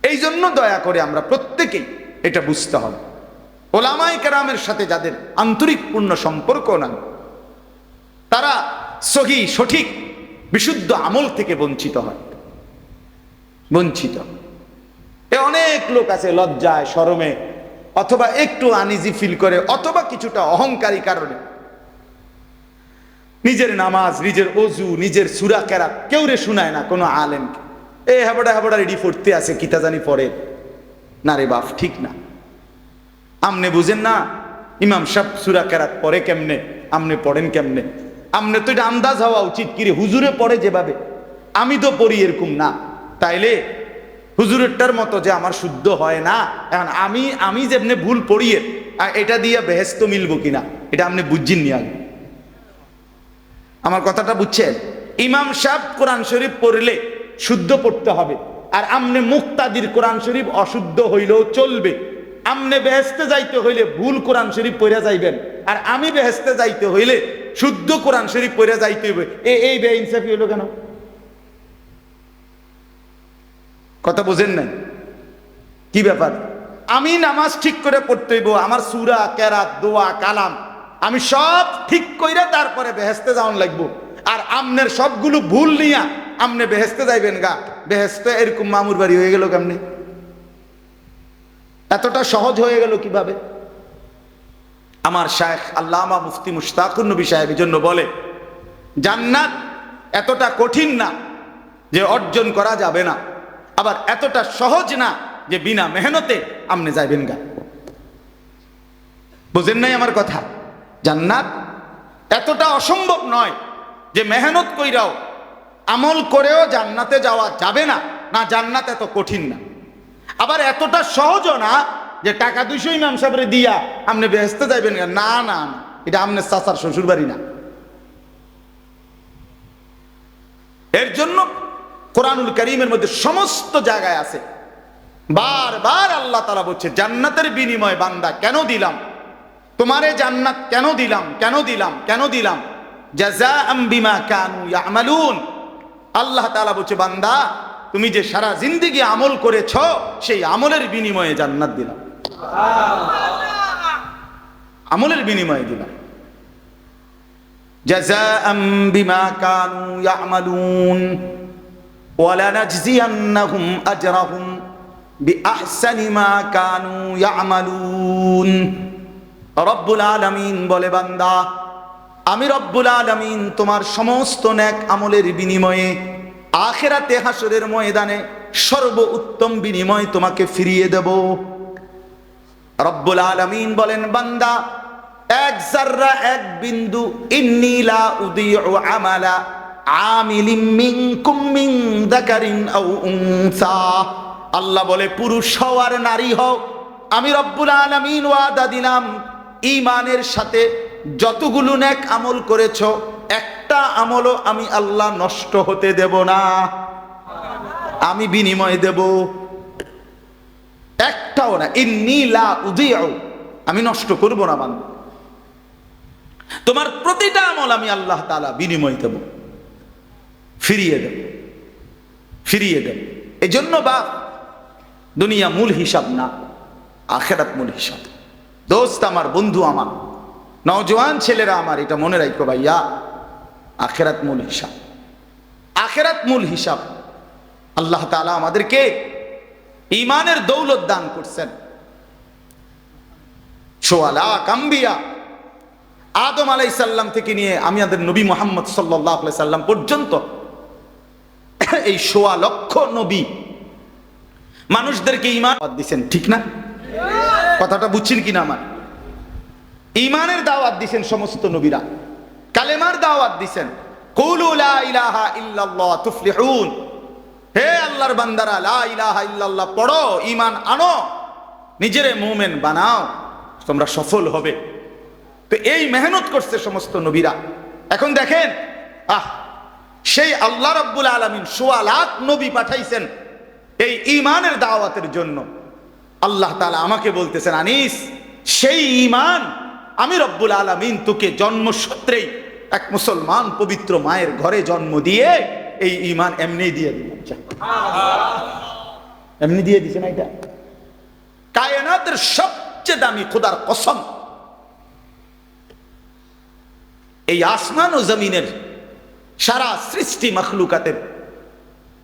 এই জন্য দয়া করে আমরা প্রত্যেকেই এটা বুঝতে হবে, ওলামায়ে কেরামের সাথে যাদের আন্তরিক পূর্ণ সম্পর্ক না, তারা সহি সঠিক বিশুদ্ধ আমল থেকে বঞ্চিত হয়, বঞ্চিত। অনেক লোক আছে লজ্জায় শরমে অথবা একটু আনইজি ফিল করে অথবা কিছুটা অহংকারী কারণে নিজের নামাজ, নিজের ওযু, নিজের সূরা কেরাত কেউ রে শুনায় না কোনো আলেমকে। হাবড়া হাবড়া রেডি পড়তে আছে, কিতা জানি পড়ে না রে বাপ, ঠিক না। আমনে বুঝেন না ইমাম সাহেব সূরা কেরাত পড়ে কেমনে, আমনে পড়েন কেমনে? আমনে তো এটা আন্দাজ হওয়া উচিত, কিরে হুজুরে পড়ে যেভাবে আমি তো পড়ি এরকম না, তাইলে হুজুরেরটার মতো যে আমার শুদ্ধ হয় না। এখন আমি যেমনি ভুল পড়িয়ে এটা দিয়ে বেহেশত মিলবো কিনা এটা আপনি বুঝছেন নি আগে? আমার কথাটা বুঝছেন? ইমাম সাহেব কোরআন শরীফ পড়লে শুদ্ধ পড়তে হবে, আর আমনে মুক্তাদির কোরআন শরীফ অশুদ্ধ হইলেও চলবে। আমনে বেহেশতে যাইতে হইলে ভুল কোরআন শরীফ পড়ে যাইবেন, আর আমি বেহেশতে যাইতে হইলে শুদ্ধ কোরআন শরীফ পড়ে যাইতে হইবে। এই বেইনসাফি হইলো কেন? কথা বুঝেন না? কি ব্যাপার? আমি নামাজ ঠিক করে পড়তে হইব, আমার সূরা কেরাত দোয়া কালাম আমি সব ঠিক কইরা তারপরে বেহেশতে যাওয়ান লাগবো, আর আমনের সবগুলো ভুল নিয়া আমনে বেহেশতে যাইবেন গা। বেহেশতে এরকম মামুর বাড়ি হয়ে গেল কেমনে? এতটা সহজ হয়ে গেল কিভাবে? আমার শায়েখ আল্লামা মুফতি মুশতাকুর নবী সাহেব জন্য বলে, জান্নাত এতটা কঠিন না যে অর্জন করা যাবে না, আবার এতটা সহজ না যে বিনা মেহনতে আমনে যাইবেন গা। বুঝেন নাই আমার কথা? জান্নাত এতটা অসম্ভব নয় যে মেহনত কইরাও আমল করেও জান্নাতে যাওয়া যাবে না, না জান্নাত এত কঠিন না। আবার এতটা সহজও না যে টাকা 200 ইমাম সাহেবরে দিয়া আপনি বেহেশতে যাইবেন না, না না, এটা আপনার চাচার শ্বশুর বাড়ি না। এর জন্য কোরআনুল কারীমের মধ্যে সমস্ত জায়গায় আছে, বারবার আল্লাহ তাআলা বলছে জান্নাতের বিনিময় বান্দা কেন দিলাম তোমারে, জান্নাত কেন দিলাম, কেন দিলাম, কেন দিলাম? জাযাআম বিমা কানু ইয়ামালুন। আল্লাহ তাআলা বলছে বান্দা তুমি যে সারা জিন্দেগি আমল করেছ সেই আমলের বিনিময়ে জান্নাত দিলাম, আমলের বিনিময়ে দিলাম। জাযাআম বিমা কানু ইয়ামালুন ওয়ালানাজজিয়ান্নাহুম আজরাহুম বিআহসানি মা কানু ইয়ামালুন। রব্বুল আলামিন বলে বান্দা আমি রব্বুল আলামিন তোমার সমস্ত নেক আমলের বিনিময়ে আখিরাতে হাসরের ময়দানে সর্বোত্তম বিনিময় তোমাকে ফিরিয়ে দেব। রব্বুল আলামিন বলেন বান্দা এক যাররা এক বিন্দু ইন্নী লা উযীউ আমালা আমিলিম মিনকুম মিন যাকারিন আও উনসা। আল্লাহ বলে পুরুষ হও আর নারী হও, আমি রব্বুল আলামিন ওয়াদা দিলাম ঈমানের সাথে যতগুলো নেক আমল করেছো একটা আমলও আমি আল্লাহ নষ্ট হতে দেব না, আমি বিনিময় দেব, একটাও না। ইন্নী লা উযীউ, আমি নষ্ট করব না বান্দা, তোমার প্রতিটা আমল আমি আল্লাহ তাআলা বিনিময় দেব, ফিরিয়ে দেব, ফিরিয়ে দেব। এজন্য বাপ দুনিয়া মূল হিসাব না, আখিরাত মূল হিসাব। দোস্ত আমার, বন্ধু আমার, নওজোয়ান ছেলেরা আমার, এটা মনে রাখো ভাইয়া, আখিরাত মূল হিসাব, আখিরাত মূল হিসাব। আল্লাহ তাআলা আমাদেরকে ঈমানের দৌলত দান করছেন। সোয়ালা কাম্বিয়া আদম আলাইহিস সালাম থেকে নিয়ে আমাদের নবী মুহাম্মদ সাল্লাল্লাহু আলাইহি সাল্লাম পর্যন্ত এই ১৬ লক্ষ নবী মানুষদেরকে ঈমান দিয়েছেন, ঠিক না? কথাটা বুঝছেন কিনা? আমার ঈমানের দাওয়াত দিয়েছেন সমস্ত নবীরা, কালেমার দাওয়াত দিয়েছেন, কুলু লা ইলাহা ইল্লাল্লাহ তুফলিহুন। হে আল্লাহর বান্দারা লা ইলাহা ইল্লাল্লাহ পড়ো, ঈমান আনো, নিজেরে মুমিন বানাও, তোমরা সফল হবে। তো এই মেহনত করছে সমস্ত নবীরা। এখন দেখেন সেই আল্লাহ রাব্বুল আলামিন ১৬ লাখ নবী পাঠাইছেন এই ঈমানের দাওয়াতের জন্য। আল্লাহ তাআলা আমাকে বলতেছেন আনিস সেই ঈমান আমি রব্বুল আলামিন তোকে জন্মসূত্রেই এক মুসলমান পবিত্র মায়ের ঘরে জন্ম দিয়ে এই ঈমান এমনি দিয়ে দিলাম। এমনি দিয়ে দিছে না, এটা কায়নাতের সবচেয়ে দামি খোদার কসম। এই আসমান ও জমিনের সারা সৃষ্টি মাখলুকাতের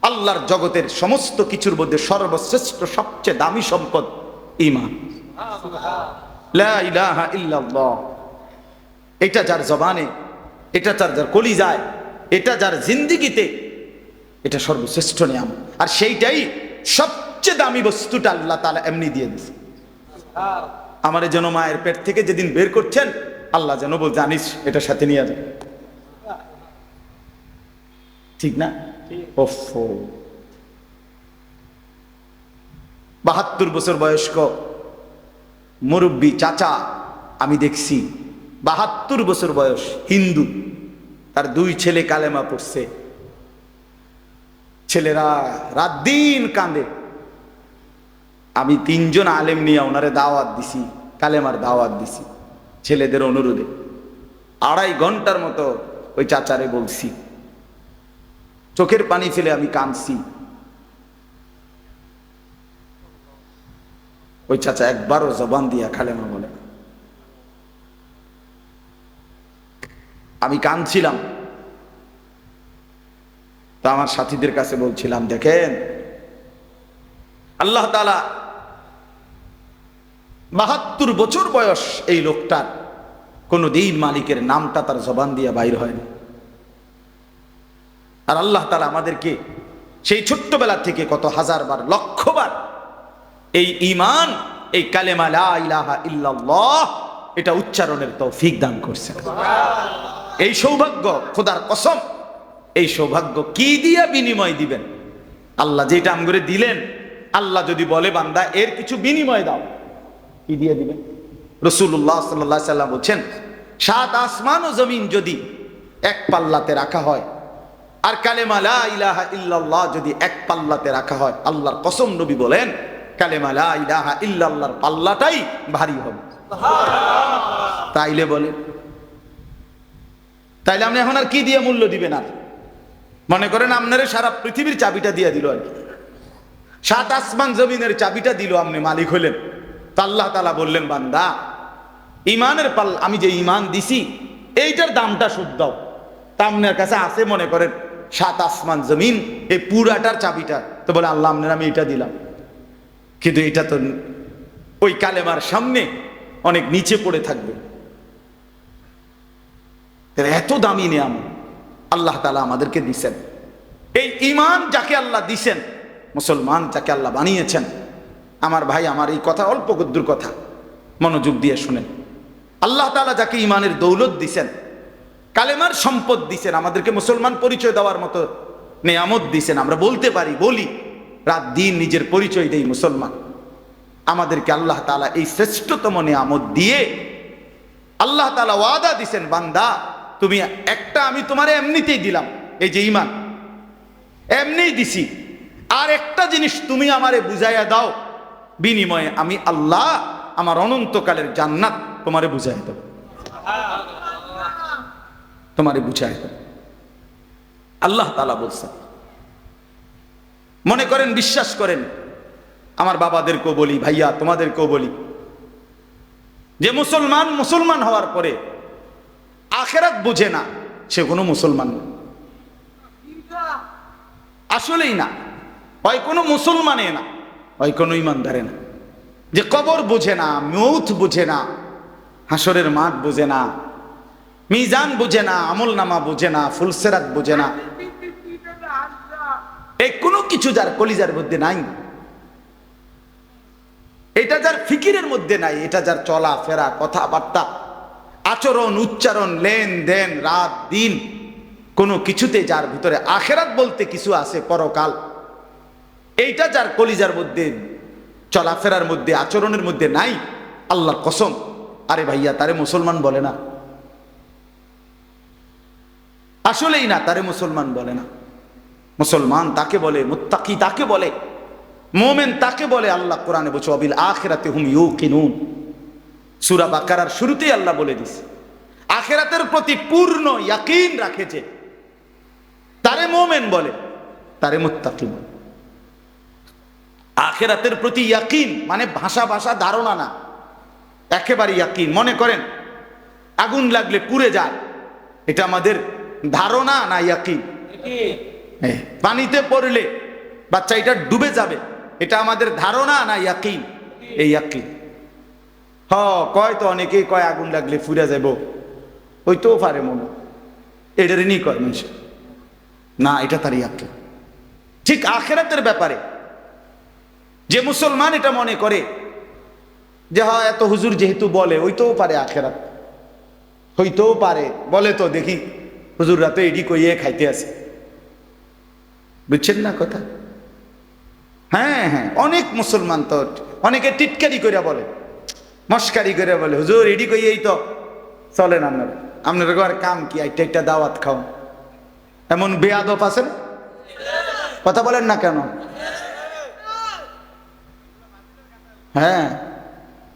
আল্লাহর জগতের সমস্ত কিছুর মধ্যে সর্বশ্রেষ্ঠ সবচেয়ে দামি সম্পদ ঈমান। লা ইলাহা ইল্লাল্লাহ। এটা যার জবানে, এটা যার কলিজায়, এটা যার জিন্দিগিতে, এটা সর্বশ্রেষ্ঠ নিয়ামত। আর সেইটাই সবচেয়ে দামি বস্তুটা আল্লাহ তাআলা এমনি দিয়ে দিয়েছে। আমারে যেন মায়ের পেট থেকে যেদিন বের করছেন আল্লাহ যেন বল, জানিস এটা সাথে নিয়ে যাবে, ঠিক না? 72 বছর বয়স্ক মুরব্বী চাচা আমি দেখছি, 72 বছর বয়স, হিন্দু, তার 2 ছেলে কালেমা পড়ছে। ছেলেরা রাত দিন কাঁদে। আমি 3 জন আলেম নিয়ে ওনারে দাওয়াত দিছি, কালেমার দাওয়াত দিছি ছেলেদের অনুরোধে। 2.5 ঘন্টার মতো ওই চাচারে বলছি, চোখের পানি ফেলে আমি কাঁদছি। ওই চাচা একবারও জবান দিয়া কালেমা বলে। আমি কাঁদছিলাম, তা আমার সাথীদের কাছে বলছিলাম, দেখেন আল্লাহ তাআলা 72 বছর বয়স এই লোকটার, কোনদিন মালিকের নামটা তার জবান দিয়া বাইর হয় না। আর আল্লাহ তাআলা আমাদেরকে সেই ছোট্টবেলা থেকে কত হাজারবার, লক্ষবার এই ঈমান, এই কালেমা লা ইলাহা ইল্লাল্লাহ এটা উচ্চারণের তৌফিক দান করছে। এই সৌভাগ্য, খোদার কসম, এই সৌভাগ্য কি দিয়া বিনিময় দিবেন? আল্লাহ যেটা আমগরে দিলেন, আল্লাহ যদি বলে বান্দা এর কিছু বিনিময় দাও, কি দিয়ে দিবেন? রাসূলুল্লাহ সাল্লাল্লাহু আলাইহি সাল্লাম বলছেন, 7 আসমান ও জমিন যদি এক পাল্লাতে রাখা হয়, আর কালেমা লা ইলাহা ইল্লাল্লাহ যদি এক পাল্লাতে রাখা হয়, আল্লাহর কসম নবী বলেন কালেমা লা ইলাহা ইল্লাল্লাহর পাল্লাটাই ভারী হবে। তাইলে বলে, তাইলে আপনি এখন আর কি দিয়ে মূল্য দিবেন? আর মনে করেন আপনারে সারা পৃথিবীর চাবিটা দিয়ে দিল, আর কি 7 আসমান জমিনের চাবিটা দিল, আপনি মালিক হলেন। তা আল্লাহ তাআলা বললেন, বান্দা ঈমানের পাল্লা, আমি যে ঈমান দিছি এইটার দামটা শোধ দাও। তা আপনার কাছে আছে মনে করেন 7 আসমান জমিন, এই পুরাটার চাবিটা, তো বলে আল্লাহ আপনার আমি এটা দিলাম, কিন্তু এটা তো ওই কালেমার সামনে অনেক নিচে পড়ে থাকবে। এত দামি নিয়ামত আল্লাহ তাআলা আমাদেরকে দিছেন। এই ঈমান যাকে আল্লাহ দিছেন, মুসলমান যাকে আল্লাহ বানিয়েছেন, আমার ভাই, আমার এই কথা অল্প গদ্দুর কথা, মনোযোগ দিয়ে শুনেন। আল্লাহ তাআলা যাকে ঈমানের দৌলত দিছেন, কালেমার সম্পদ দিছেন, আমাদেরকে মুসলমান পরিচয় দেওয়ার মতো নিয়ামত দিছেন, আমরা বলতে পারি, বলি, রাত দিন নিজের পরিচয় দেই মুসলমান। আমাদেরকে আল্লাহ তাআলা এই শ্রেষ্ঠতম নিয়ামত দিয়ে আল্লাহ তাআলা ওয়াদা দিছেন, বান্দা তুমি একটা, আমি তোমারে এমনিতেই দিলাম, এই যে ঈমান এমনিই দিছি, আর একটা জিনিস তুমি আমারে বুঝাইয়া দাও, বিনিময়ে আমি আল্লাহ আমার অনন্তকালের জান্নাত তোমারে বুঝাইয়া দেব, তোমারে বুঝাইয়া দেব। আল্লাহ তাআলা বলছেন। মনে করেন, বিশ্বাস করেন, আমার বাবাদেরকেও বলি, ভাইয়া তোমাদেরকেও বলি, যে মুসলমান হওয়ার পরে আখিরাত বুঝে না, সে কোনো মুসলমান না, আসলেই না। হয় কোনো মুসলমানে না, হয় কোনো ইমানদারে না। যে কবর বুঝে না, মৌত বুঝে না, হাসরের মাঠ বুঝে না, মিজান বুঝে না, আমল নামা বুঝে না, ফুলসেরাত বুঝে না, এই কোনো কিছু যার কলিজার মধ্যে নাই, এটা যার ফিকিরের মধ্যে নাই, এটা যার চলা ফেরা, কথাবার্তা, আচরণ, উচ্চারণ, লেনদেন, রাত দিন, কোনো কিছুতে যার ভিতরে আখিরাত বলতে কিছু আছে, পরকাল, এইটা যার কলিজার মধ্যে, চলাফেরার মধ্যে, আচরণের মধ্যে নাই, আল্লাহর কসম, আরে ভাইয়া তারে মুসলমান বলে না, আসলেই না, তারে মুসলমান বলে না। মুসলমান তাকে বলে, মুত্তাকি তাকে বলে, মুমিন তাকে বলে। আল্লাহ কোরআনে বলছে, ওয়াবিল আখিরাতি হুম ইউকিনুন, সূরা বাকারার শুরুতেই আল্লাহ বলে দিছে আখিরাতের প্রতি পূর্ণ ইয়াকিন রাখেছে তারে মুমিন বলে, তারে মুত্তাকি বলে। আখিরাতের প্রতি ইয়াকিন মানে ভাষা ভাষা ধারণা না, একেবারে ইয়াকিন। মনে করেন আগুন লাগলে পুড়ে যায়, এটা আমাদের ধারণা না ইয়াকিন? পানিতে পড়লে বাচ্চা এটা ডুবে যাবে, এটা আমাদের ধারণা না ইয়াকিন? এই ইয়াকিন। কয় তো অনেকেই কয় আগুন লাগলে ফুরে যাব, হইতেও পারে মনে, এটারই নি কয় মানুষ না, এটা তার ইয়াকিন। ঠিক আখিরাতের ব্যাপারে যে মুসলমান এটা মনে করে যে এত হুজুর যেহেতু বলে হইতেও পারে আখিরাত, হইতেও পারে, বলে তো দেখি হুজুররা তো এডি কইয়ে খাইতে আছে, বুঝছেন না কথা? হ্যাঁ হ্যাঁ, অনেক মুসলমান তো অনেকে টিটকারি করে বলে, মস্কারি করে বলে, হুজুর এডি কইয়েই তো চলেন আপনারা, আপনার ঘর কাম কি একটা একটা দাওয়াত খাও। এমন বেয়াদব আছে না? কথা বলেন না কেন? হ্যাঁ,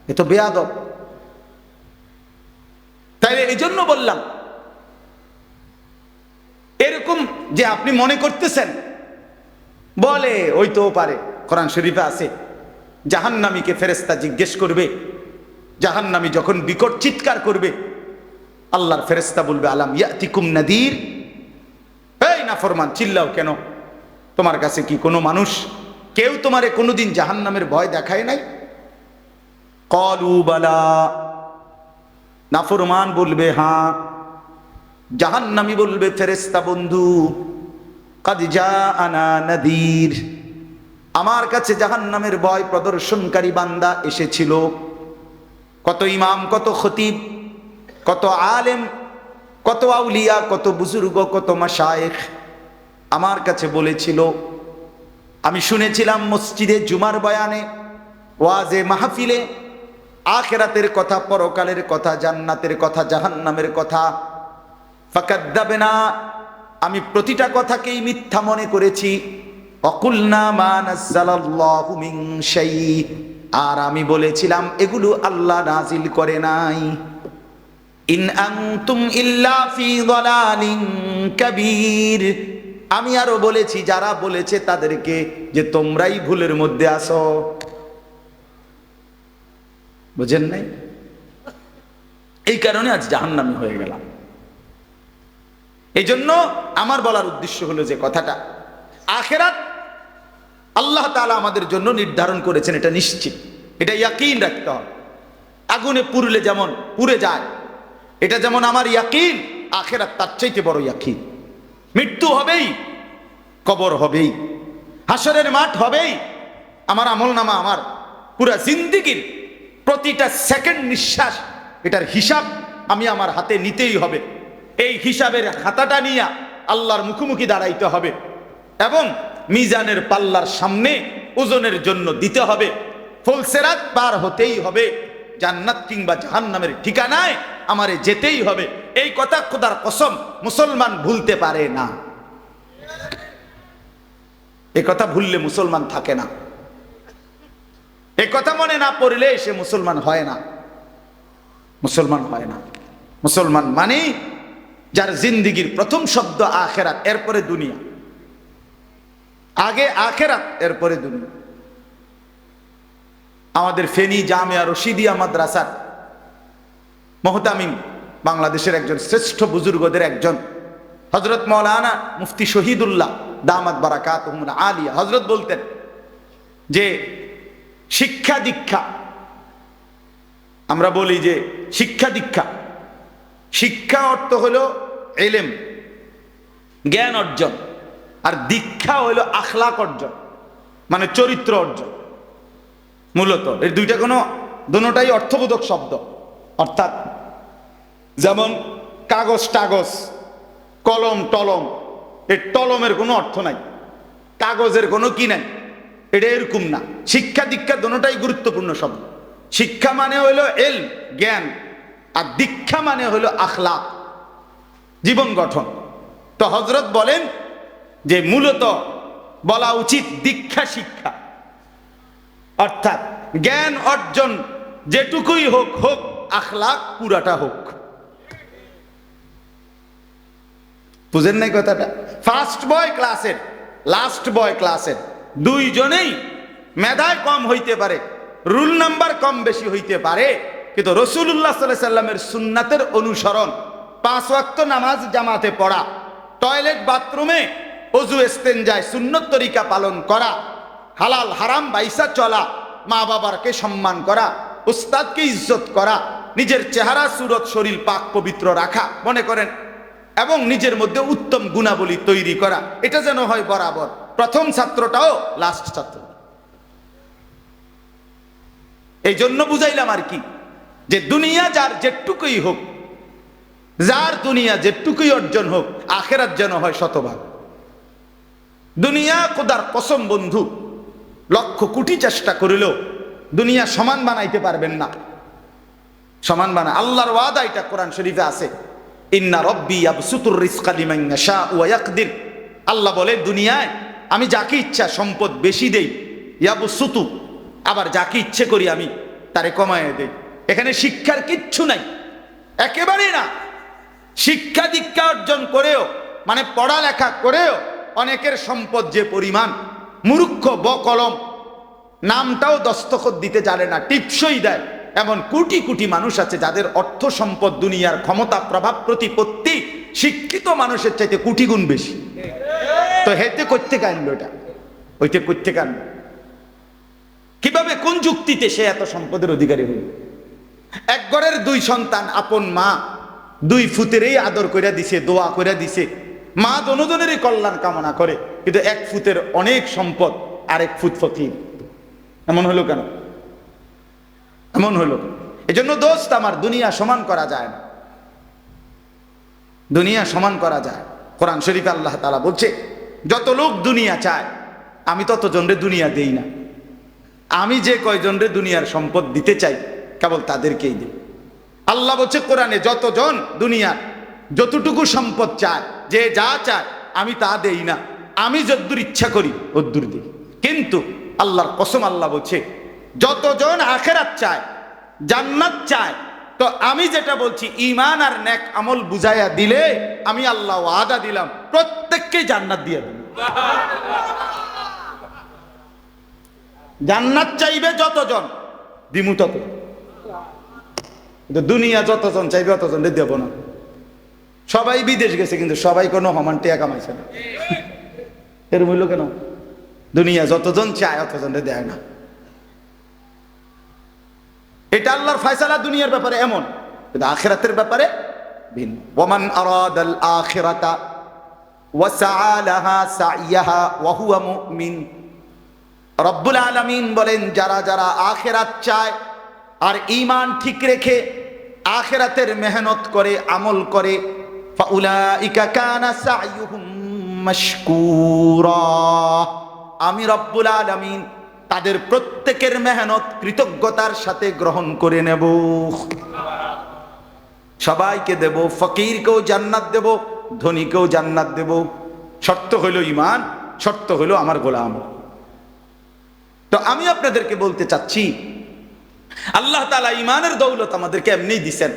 এ তো বেয়াদব। তাই এই জন্য বললাম এরকম যে আপনি মনে করতেছেন বলে হইতেও পারে, কোরআন শরীফে আছে জাহান্নামীকে ফেরেশতা জিজ্ঞেস করবে, জাহান্নামী যখন বিকট চিৎকার করবে আল্লাহর ফেরেশতা বলবে আলাম ইয়াতিকুম নাদির, এই নাফরমান চিল্লাও কেন, তোমার কাছে কি কোনো মানুষ কেউ তোমারে কোনোদিন জাহান্নামের ভয় দেখায় নাই? ক্বালু বালা, নাফরমান বলবে হ্যাঁ, জাহান্নামী বলবে ফেরেশতা বন্ধু কাদ জাআনা নাদির, আমার কাছে জাহান্নামের ভয় প্রদর্শনকারী বান্দা এসেছিল। কত ইমাম, কত খতিব, কত আলেম, কত আউলিয়া, কত বুজুর্গ, কত মাশায়েখ আমার কাছে বলেছিল, আমি শুনেছিলাম মসজিদে জুমার বয়ানে, ওয়াজে মাহফিলে আখিরাতের কথা, পরকালের কথা, জান্নাতের কথা, জাহান্নামের কথা। ফাকাদ্দাবনা, আমি প্রতিটা কথাকেই মিথ্যা মনে করেছি। অকুলনা মা নাযালাল্লাহু মিন শাই, আর আমি বলেছিলাম এগুলো আল্লাহ নাজিল করে নাই। ইন আনতুম ইল্লা ফি যালালিন কাবীর, আমি আরো বলেছি যারা বলেছে তাদেরকে যে তোমরাই ভুলের মধ্যে আছো। বুঝেন নাই? এই কারণে আজ জাহান্নামী হয়ে গেলাম। এই জন্য আমার বলার উদ্দেশ্য হলো যে কথাটা, আখিরাত আল্লাহ তাআলা আমাদের জন্য নির্ধারণ করেছেন, এটা নিশ্চিত, এটা ইয়াকিন রাখতে হবে। আগুনে পুড়লে যেমন পুড়ে যায়, এটা যেমন আমার ইয়াকিন, আখিরাত তার চাইতে বড় ইয়াকিন। মৃত্যু হবেই, কবর হবেই, হাসরের মাঠ হবেই, আমার আমলনামা, আমার পুরা জিন্দেগীর প্রতিটা সেকেন্ড নিঃশ্বাস, এটার হিসাব আমি আমার হাতে নিতেই হবে। এই হিসাবের খাতাটা নিয়ে আল্লাহর মুখোমুখি দাঁড়াইতে হবে এবং মিজানের পাল্লার সামনে ওজনের জন্য দিতে হবে। ফুলসিরাত পার হতেই হবে, জান্নাত কিংবা জাহান্নামের ঠিকানায় আমারে যেতেই হবে। এই কথা খোদার কসম মুসলমান ভুলতে পারে না। এই কথা ভুললে মুসলমান থাকে না, এই কথা মনে না পড়লে সে মুসলমান হয় না, মুসলমান হয় না। মুসলমান মানে যার জিন্দেগীর প্রথম শব্দ আখিরাত, এরপরে দুনিয়া। আগে আখিরাত, এরপরে দুনিয়া। আমাদের ফেনী জামিয়া রশিদিয়া মাদ্রাসার মুহতামিম, বাংলাদেশের একজন শ্রেষ্ঠ বুজুর্গদের একজন, হযরত মাওলানা মুফতি শহীদুল্লাহ দামাত বারাকাতুহুল আলিয়া, হযরত বলতেন যে শিক্ষা দীক্ষা, আমরা বলি যে শিক্ষা দীক্ষা, শিক্ষা অর্থ হলো ইলম, জ্ঞান অর্জন, আর দীক্ষা হলো আখলাক অর্জন, মানে চরিত্র অর্জন। মূলত এই দুইটা দুটোটাই অর্থবোধক শব্দ। অর্থাৎ যেমন কাগজ টাগজ, কলম টলম, এই টলমের কোনো অর্থ নাই, কাগজের কোনো কি নাই, এটা এরকম না। শিক্ষা দীক্ষা দুটোটাই গুরুত্বপূর্ণ শব্দ। শিক্ষা মানে হইল ইলম, জ্ঞান, আর দীক্ষা মানে হইল আখলাক, জীবন গঠন। তো হযরত বলেন যে মূলত বলা উচিত দীক্ষা শিক্ষা, অর্থাৎ জ্ঞান অর্জন যেটুকুই হোক হোক, আখলাক পুরাটা হোক। বুঝেন নাই কথাটা? ফার্স্ট বয় ক্লাসের, লাস্ট বয় ক্লাসের দুইজনেই মেধায় কম হইতে পারে, রুল নাম্বার কম বেশি হইতে পারে, কিন্তু রাসূলুল্লাহ সাল্লাল্লাহু আলাইহি সাল্লামের সুন্নাতের অনুসরণ, 5 ওয়াক্ত নামাজ জামাতে পড়া, টয়লেট বাথরুমে ওযু ইস্তেনজায় সুন্নত তরিকা পালন করা, হালাল হারাম বাইসা চলা, মা বাবাকে সম্মান করা, উস্তাদকে ইজ্জত করা, নিজের চেহারা সুরত শরীর পাক পবিত্র রাখা মনে করেন, এবং নিজের মধ্যে উত্তম গুণাবলী তৈরি করা, এটা যেন হয় বরাবর। প্রথম ছাত্রটাও লাস্ট ছাত্র। এই জন্য বুঝাইলাম আর কি, যে দুনিয়া যার যেটুকুই হোক, যার দুনিয়া যেটুকুই অর্জন হোক, আখেরাত যেন হয় শতভাগ। দুনিয়া খোদার কসম বন্ধু, লক্ষ কোটি চেষ্টা করিলেও দুনিয়া সমান বানাইতে পারবেন না। সমান বানা আল্লাহর ওয়াদা, এটা কোরআন শরীফে আছে, ইন্না রব্বি ইয়াবসুতুর রিজকা লিমান ইয়াশা ওয়া ইয়াকদির। আল্লাহ বলে দুনিয়ায় আমি যাকে ইচ্ছা সম্পদ বেশি দেই, ইয়াবসুতু, আবার যাকে ইচ্ছে করি আমি তারে কমায় দেই। এখানে শিক্ষার কিচ্ছু নাই, একেবারেই না। শিক্ষা দীক্ষা অর্জন করেও, মানে পড়ালেখা করেও অনেকের সম্পদ যে পরিমাণ, মূর্খ বকলম, নামটাও দস্তখত দিতে জানে না, টিপসই দেয়, এমন কোটি কোটি মানুষ আছে যাদের অর্থ সম্পদ, দুনিয়ার ক্ষমতা, প্রভাব প্রতিপত্তি শিক্ষিত মানুষের চাইতে কোটি গুণ বেশি। তো হেতে করতে কানলো, এটা ওইতে করতে কানলো কিভাবে, কোন যুক্তিতে সে এত সম্পদের অধিকারী হইল? এক ঘরের 2 সন্তান, আপন মা 2 ফুতেরই আদর কইরা দিছে, দোয়া কইরা দিছে, মা দনোজনেরই কল্যাণ কামনা করে, কিন্তু 1 ফুতের অনেক সম্পদ, আর 1 ফুত ফকির। এমন হলো কেন? এমন হলো এজন্য দোস্ত আমার, দুনিয়া সমান করা যায় না, দুনিয়া সমান করা যায়। কোরআন শরীফে আল্লাহ তাআলা বলছে, যত লোক দুনিয়া চায় আমি তত জনরে দুনিয়া দেই না। আমি যে কয়জনরে দুনিয়ার সম্পদ দিতে চাই কেবল তাদেরকেই দিই। আল্লাহ বলছে কোরআনে, যতজন দুনিয়া যতটুকু সম্পদ চায়, যে যা চায় আমি তা দেই না, আমি যদ্দূর ইচ্ছা করি ওদ্দূর দিই। কিন্তু আল্লাহর কসম, আল্লাহ বলছে যতজন আখিরাত চায়, জান্নাত চায়, তো আমি যেটা বলছি ঈমান আর নেক আমল বুঝাইয়া দিলে আমি আল্লাহ ওয়াদা দিলাম প্রত্যেককে জান্নাত দিয়ে দেব। জান্নাত চাইবে যতজন দিমু তত, দুনিয়া যতজন চাইবে অতজন দেব না। সবাই বিদেশ গেছে কিন্তু সবাই কোনো সমান টাকা কামাইছে না। এর মূল্য কেন? দুনিয়া যতজন চায় অতজন দেয় না। এটা আল্লাহর ফয়সালা দুনিয়ার ব্যাপারে এমন, কিন্তু আখিরাতের ব্যাপারে ভিন্ন। ওয়ামান আরাদাল আখিরাতা ওয়া সাআ লাহা সাইয়াহা ওয়া হুয়া মুমিন। রব্বুল আলামিন বলেন, যারা যারা আখিরাত চায় আর ঈমান ঠিক রেখে আখিরাতের মেহনত করে, আমল করে, ফাউলাইকা কানা সাইয়ুহুম মাশকুরা। আমি রব্বুল আলামিন তাদের প্রত্যেকের মেহনত কৃতজ্ঞতার সাথে গ্রহণ করে নেব। সবাইকে দেব, ফকিরকেও জান্নাত দেব, ধনীকেও জান্নাত দেব। শর্ত হইল ঈমান, শর্ত হইল আমার গোলাম। তো আমি আপনাদেরকে বলতে চাচ্ছি, আল্লাহ তাআলা ঈমানের দৌলত আমাদেরকে এমনিই দিছেন,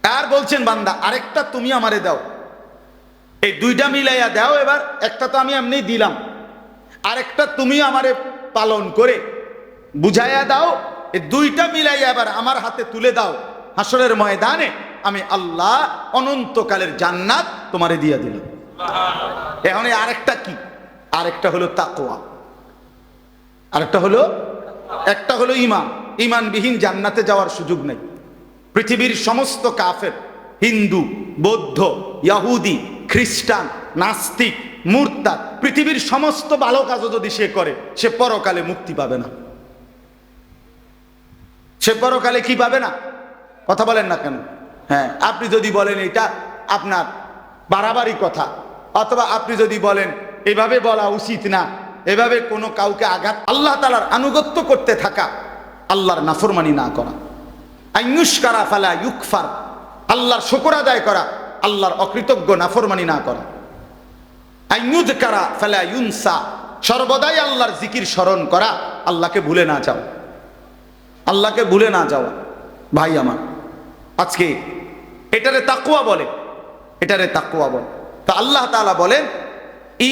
আর বলছেন বান্দা আরেকটা তুমি আমারে দাও। এই দুইটা মিলাইয়া দাও। এবার একটা তো আমি এমনিই দিলাম, আরেকটা তুমি আমারে পালন করে বুঝাইয়া দাও। এই দুইটা মিলাইয়া এবার আমার হাতে তুলে দাও। হাসরের ময়দানে আমি আল্লাহ অনন্তকালের জান্নাত তোমারে দিয়া দিলাম। এখন আরেকটা কি? আরেকটা হলো তাকওয়া, আরেকটা হলো, একটা হলো ঈমান। ঈমানবিহীন জান্নাতে যাওয়ার সুযোগ নেই। পৃথিবীর সমস্ত কাফের, হিন্দু, বৌদ্ধ, ইহুদি, খ্রিস্টান, নাস্তিক, মুরতাদ, পৃথিবীর সমস্ত ভালো কাজও যদি সে করে, সে পরকালে মুক্তি পাবে না। সে পরকালে কি পাবে না? কথা বলেন না কেন? হ্যাঁ, আপনি যদি বলেন এটা আপনার বাড়াবাড়ি কথা, অথবা আপনি যদি বলেন এভাবে বলা উচিত না, এভাবে কোনো কাউকে আঘাত, আল্লাহ তাআলার আনুগত্য করতে থাকা, আল্লাহর নাফরমানি না করা, আইয়ুশকারা ফালা ইউকফার, আল্লাহর শুকর আদায় করা, আল্লাহর অকৃতজ্ঞ নাফরমানি না করা, আইয়ুযকারা ফালা ইউনসা, সর্বদাই আল্লাহর জিকির স্মরণ করা, আল্লাহকে ভুলে না যাওয়া, আল্লাহকে ভুলে না যাওয়া। ভাই আমার, আজকে এটারে তাকওয়া বলে, এটারে তাকওয়া বলে। তো আল্লাহ তাআলা বলেন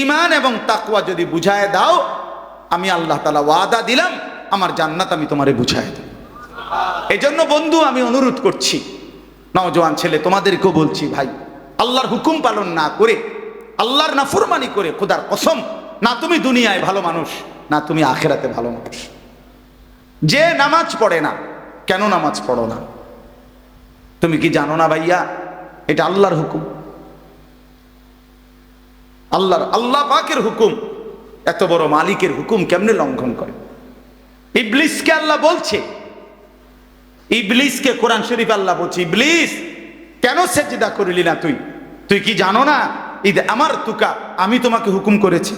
ঈমান এবং তাকওয়া যদি বুঝায় দাও, আমি আল্লাহ তাআলা ওয়াদা দিলাম আমার জান্নাত আমি তোমারে বুঝায় দেব। এই জন্য বন্ধু আমি অনুরোধ করছি, নওজোয়ান ছেলে তোমাদেরকেও বলছি, ভাই আল্লাহর হুকুম পালন না করে, আল্লাহর নাফরমানি করে, খোদার কসম না তুমি দুনিয়ায় ভালো মানুষ, না তুমি আখিরাতে ভালো মানুষ। যে নামাজ পড়ে না, কেন নামাজ পড়ো না? তুমি কি জানো না ভাইয়া এটা আল্লাহর হুকুম? আল্লাহ পাকের হুকুম, এত বড় মালিকের হুকুম কেমনে লঙ্ঘন করে? ইবলিসকে আল্লাহ বলছে, ইবলিসকে কোরআন শরীফ আল্লাহ বলছে, ইবলিস কেন সেজদা করলি না তুই? তুই কি জানো না ঈদ আমার তুকা, আমি তোমাকে হুকুম করেছি?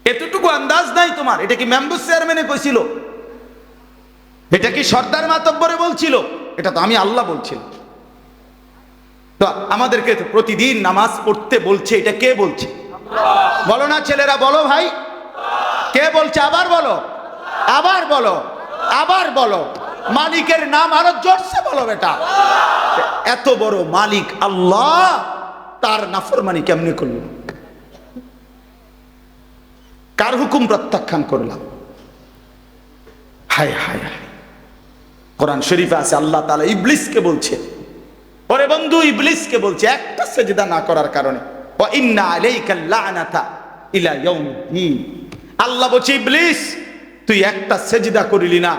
এতটুকু আন্দাজ নাই তোমার? এটা কি মেম্বার চেয়ারম্যানে কইছিল? এটা কি সর্দার মাতব্বরে বলছিল? এটা তো আমি আল্লাহ বলছিলাম। তো আমাদেরকে প্রতিদিন নামাজ পড়তে বলছে, এটা কে বলছে? বলো না ছেলেরা, বলো ভাই, কে বলছে? আবার বলো, আবার বলো, আবার বলো। মালিকের নাম আরো জোরসে বলো বেটা। এত বড় মালিক আল্লাহ, তার নাফরমানি কেমনে করল? কার হুকুম প্রত্যাখ্যান করলাম? হায় হায় হায়। কোরআন শরীফে আছে আল্লাহ তাআলা ইবলিসকে বলছে, ওরে বন্ধু ইবলিসকে বলছে একটা সেজদা না করার কারণে, ওয়া ইন্না আলাইকাল লা'নাতা ইলা ইয়াউমিদ্দিন। আল্লাহ বলছে ইবলিস তুই একটা সেজদা করিলি না,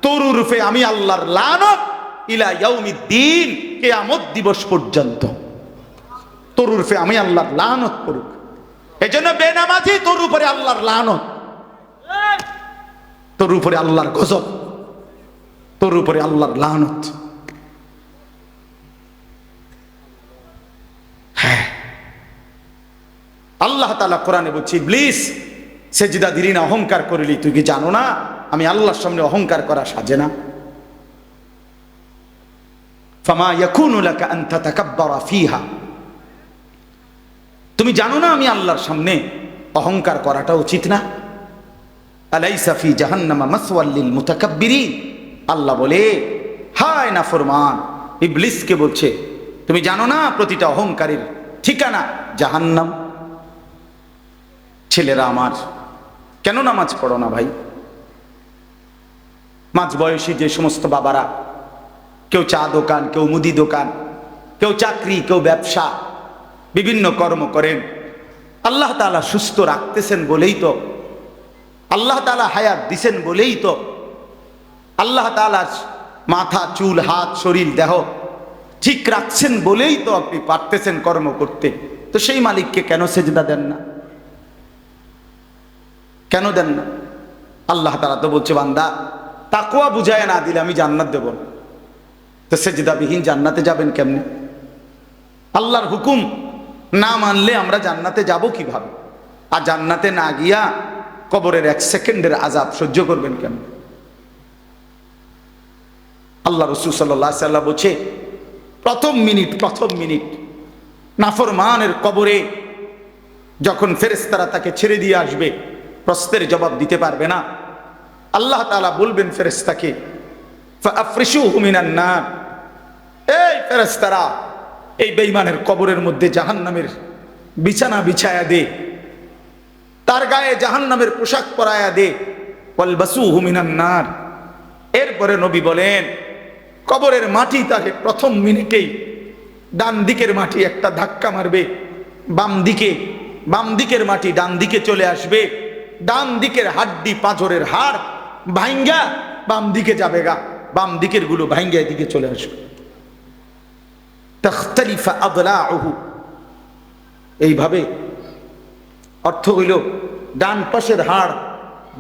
তোর রূপে আমি আল্লাহর লানত ইলা ইয়াউমিদ্দিন, কিয়ামত দিবস পর্যন্ত তোর রূপে আমি আল্লাহর লানত করব। এজন্য বেনামাজি তোর উপরে আল্লাহর লানত, তোর উপরে আল্লাহর গজব, তোর উপরে আল্লাহর লানত। হ্যাঁ, আল্লাহ তাআলা কোরআনে বলছে ইবলিস সেজদা দিলি না, অহংকার করিলি, তুই কি জানো না আমি আল্লাহর সামনে অহংকার করা সাজে না? ফামা ইয়াকুনু লাকা আন তাতাকাব্বারা ফিহা, তুমি জানো না আমি আল্লাহর সামনে অহংকার করাটা উচিত না? আলাইসা ফি জাহান্নামা মাসওয়াল লিল মুতাকাব্বিরিন। আল্লাহ বলে হায় নাফরমান ইবলিসকে বলছে তুমি জানো না প্রতিটা অহংকারীর ঠিকানা জাহান্নাম। ছেলেরা আমার, কেন নামাজ পড়ো না ভাই? মাঝ বয়সী যে সমস্ত বাবারা, কেউ চা দোকান, কেউ মুদি দোকান, কেউ চাকরি, কেউ ব্যবসা, বিভিন্ন কর্ম করেন, আল্লাহ তাআলা সুস্থ রাখতেছেন বলেই তো, আল্লাহ তাআলা হায়াত দিছেন বলেই তো, আল্লাহ তাআলা মাথা, চুল, হাত, শরীর, দেহ ঠিক রাখছেন বলেই তো আপনি পারতেছেন কর্ম করতে। তো সেই মালিককে কেন সেজদা দেন না? কেন দেন না? আল্লাহ তাআলা তো বলছে বান্দা তাকওয়া বুঝায় না দিলে আমি জান্নাত দেব না। তো সেজদাবিহীন জান্নাতে যাবেন কেমনে? আল্লাহর হুকুম না মানলে আমরা জান্নাতে যাব কিভাবে? আর জান্নাতে না গিয়া কবরের 1 সেকেন্ডের আযাব সহ্য করবেন কেন? আল্লাহ রাসূল সাল্লাল্লাহু আলাইহি ওয়াসাল্লাম বলছে প্রথম মিনিট নাফরমানের কবরে যখন ফেরেশতারা তাকে ছেড়ে দিয়ে আসবে, প্রশ্নের জবাব দিতে পারবে না, আল্লাহ তাআলা বলবেন ফেরেশতাকে ফাআফরিশুহু মিনান নার, এই ফেরেশতারা এই বেঈমানের কবরের মধ্যে জাহান্নামের বিছানা বিছায়া দে, তার গায়ে জাহান্নামের পোশাক পরায়া দে, ওয়ালবাসুহু মিনান নার। এরপরে নবী বলেন কবরের মাটি তাকে প্রথম মিনিটেই ডান দিকের মাটি একটা ধাক্কা মারবে, বাম দিকের মাটি ডান দিকে চলে আসবে, ডান দিকের হাড্ডি পাঁজরের হাড় ভাঙ্গা বাম দিকে যাবে গা, বাম দিকের গুলো ভাঙ্গা এদিকে চলে আসবে। তাখতালিফা আদলাউহু, এইভাবে অর্থ হইল ডান পাশের হাড়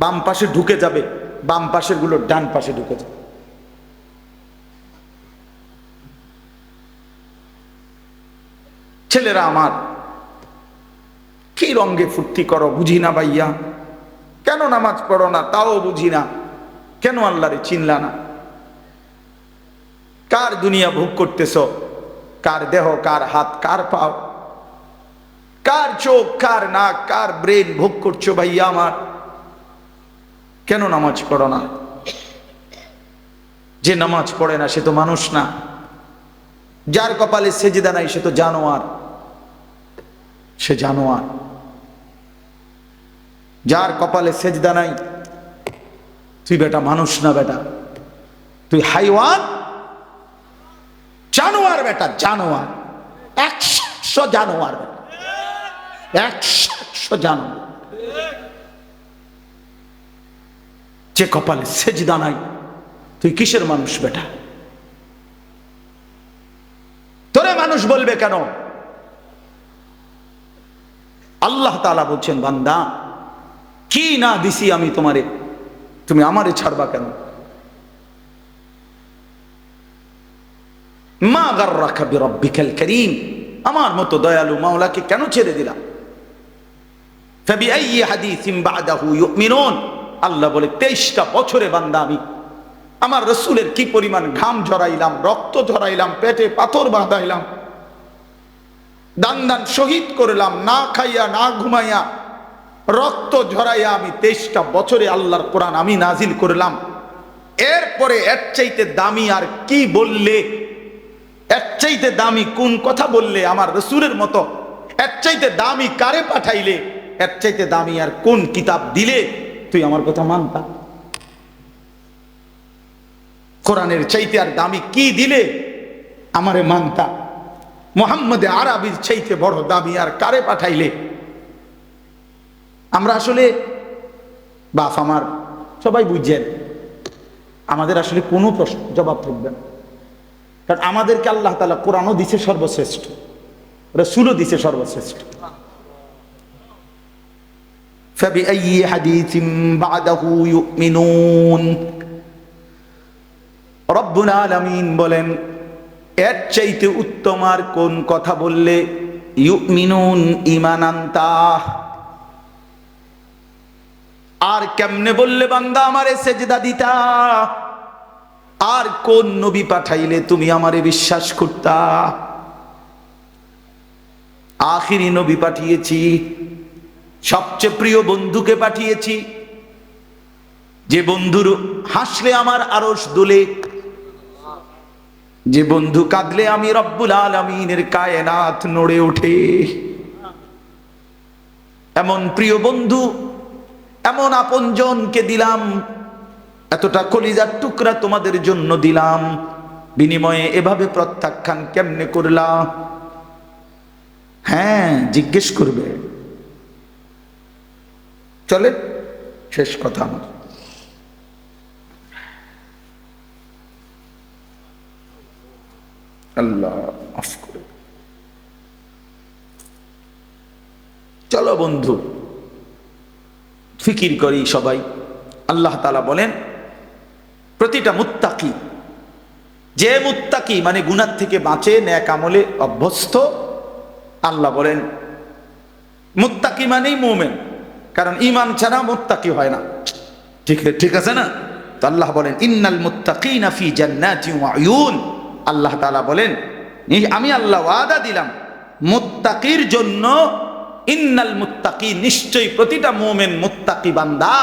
বাম পাশে ঢুকে যাবে, বাম পাশের গুলো ডান পাশে ঢুকে যাবে। ছেলেরা আমার, কি রঙ্গে ফুর্তি করো বুঝি না ভাইয়া, কেন নামাজ পড়ো না তাও বুঝি না, কেন আল্লাহরে চিনলা না? কার দুনিয়া ভোগ করতেছ? কার দেহ, কার হাত, কার পাও, কার চোখ, কার নাক, কার ব্রেন ভোগ করছো ভাইয়া আমার? কেন নামাজ পড়ো না? যে নামাজ পড়ে না সে তো মানুষ না, যার কপালে সেজদা নাই সে তো জানোয়ার, সে জানোয়ার। যার কপালে সেজদা নাই তুই বেটা মানুষ না, বেটা তুই হাইওয়ান, জানোয়ার বেটা, জানোয়ার, 100 জানোয়ার, 100 জানোয়ার। যে কপালে সেজদা নাই তুই কিসের মানুষ বেটা? তোরে মানুষ বলবে কেন? আল্লাহ তাআলা বলছেন, বান্দা কি না দিছি আমি তোমারে, তুমি আমারে ছাড়বা কেন? মা গাররাকা বিরাব্বিকাল কারীম, আমার মতো দয়ালু মাওলাকে কেন ছেড়ে দিলাম? ফাবিআইয়ি হাদিসিন বা'দাহু ইউমিনুন, আল্লাহ বলে 23টা বছরে বান্দা আমি আমার রাসূলের কি পরিমাণ ঘাম ঝরাইলাম, রক্ত ঝরাইলাম, পেটে পাথর বাঁধাইলাম, দান দান শহীদ করলাম, না খাইয়া না ঘুমাইয়া রক্ত ঝরাইয়া আমি 23টা বছরে আল্লাহর কোরআন আমি নাজিল করলাম। এরপরে এর চাইতে দামি আর কি বললে, এর চাইতে দামি কোন কথা বললে আমার রাসূলের মতো, এর চাইতে দামি কারে পাঠাইলে, এর চাইতে দামি আর কোন কিতাব দিলে তুই আমার কথা মানতা? কোরআনের চাইতে আর দামি কি দিলে আমারে মানতা? মুহাম্মদ আরবির চাইতে বড় দামি আর কারে পাঠাইলে? আমরা আসলে বাপ আমার সবাই বুঝছেন, আমাদের আসলে কোনো প্রশ্ন জবাব থাকবে না, কারণ আমাদেরকে আল্লাহ তাআলা কোরআনও দিছে সর্বশ্রেষ্ঠ, রাসূলও দিছে সর্বশ্রেষ্ঠ। ফাবিআইয়ি হাদিসিন বা'দাহু ইউমিনুন, রব্বুল আলামিন বলেন এর চাইতে উত্তম আর কোন কথা বললে ইউমিনুন ঈমান আনতা, আর কেমনে বললে বান্দা আমারে সেজদা দিতা, আর কোন নবী পাঠাইলে তুমি আমারে বিশ্বাস করতা? আখিরি নবী পাঠিয়েছি, সবচেয়ে প্রিয় বন্ধুকে পাঠিয়েছি, যে বন্ধুর হাসলে আমার আরশ দোলে, যে বন্ধু কাঁদলে আমি রব্বুল আলামিনের কায়নাত নড়ে ওঠে। এমন প্রিয় বন্ধু, এমন আপনজনকে দিলাম, এতটা কলিজার টুকরা তোমাদের জন্য দিলাম, বিনিময়ে এভাবে প্রত্যাখ্যান কেমনে করলা? হ্যাঁ, জিজ্ঞেস করবে। চলে শেষ কথা আমার, আল্লাহ মাফ করে। চলো বন্ধু ফিকির করি সবাই। আল্লাহ তাআলা বলেন প্রতিটা মুত্তাকি, যে মুত্তাকি মানে গুনাহ থেকে বাঁচে, নেক আমলে অভ্যস্ত, আল্লাহ বলেন মুত্তাকি মানেই মুমিন, কারণ ঈমান ছাড়া মুত্তাকি হয় না। ঠিক আছে না? তো আল্লাহ বলেন ইন্নাল মুত্তাকিনা ফি জান্নাতিন ওয়া উয়ুন, আল্লাহ তাআলা বলেন আমি আল্লাহ ওয়াদা দিলাম মুত্তাকির জন্য, ইন্নাল মুত্তাকি, নিশ্চয়ই প্রতিটা মুমিন মুত্তাকি বান্দা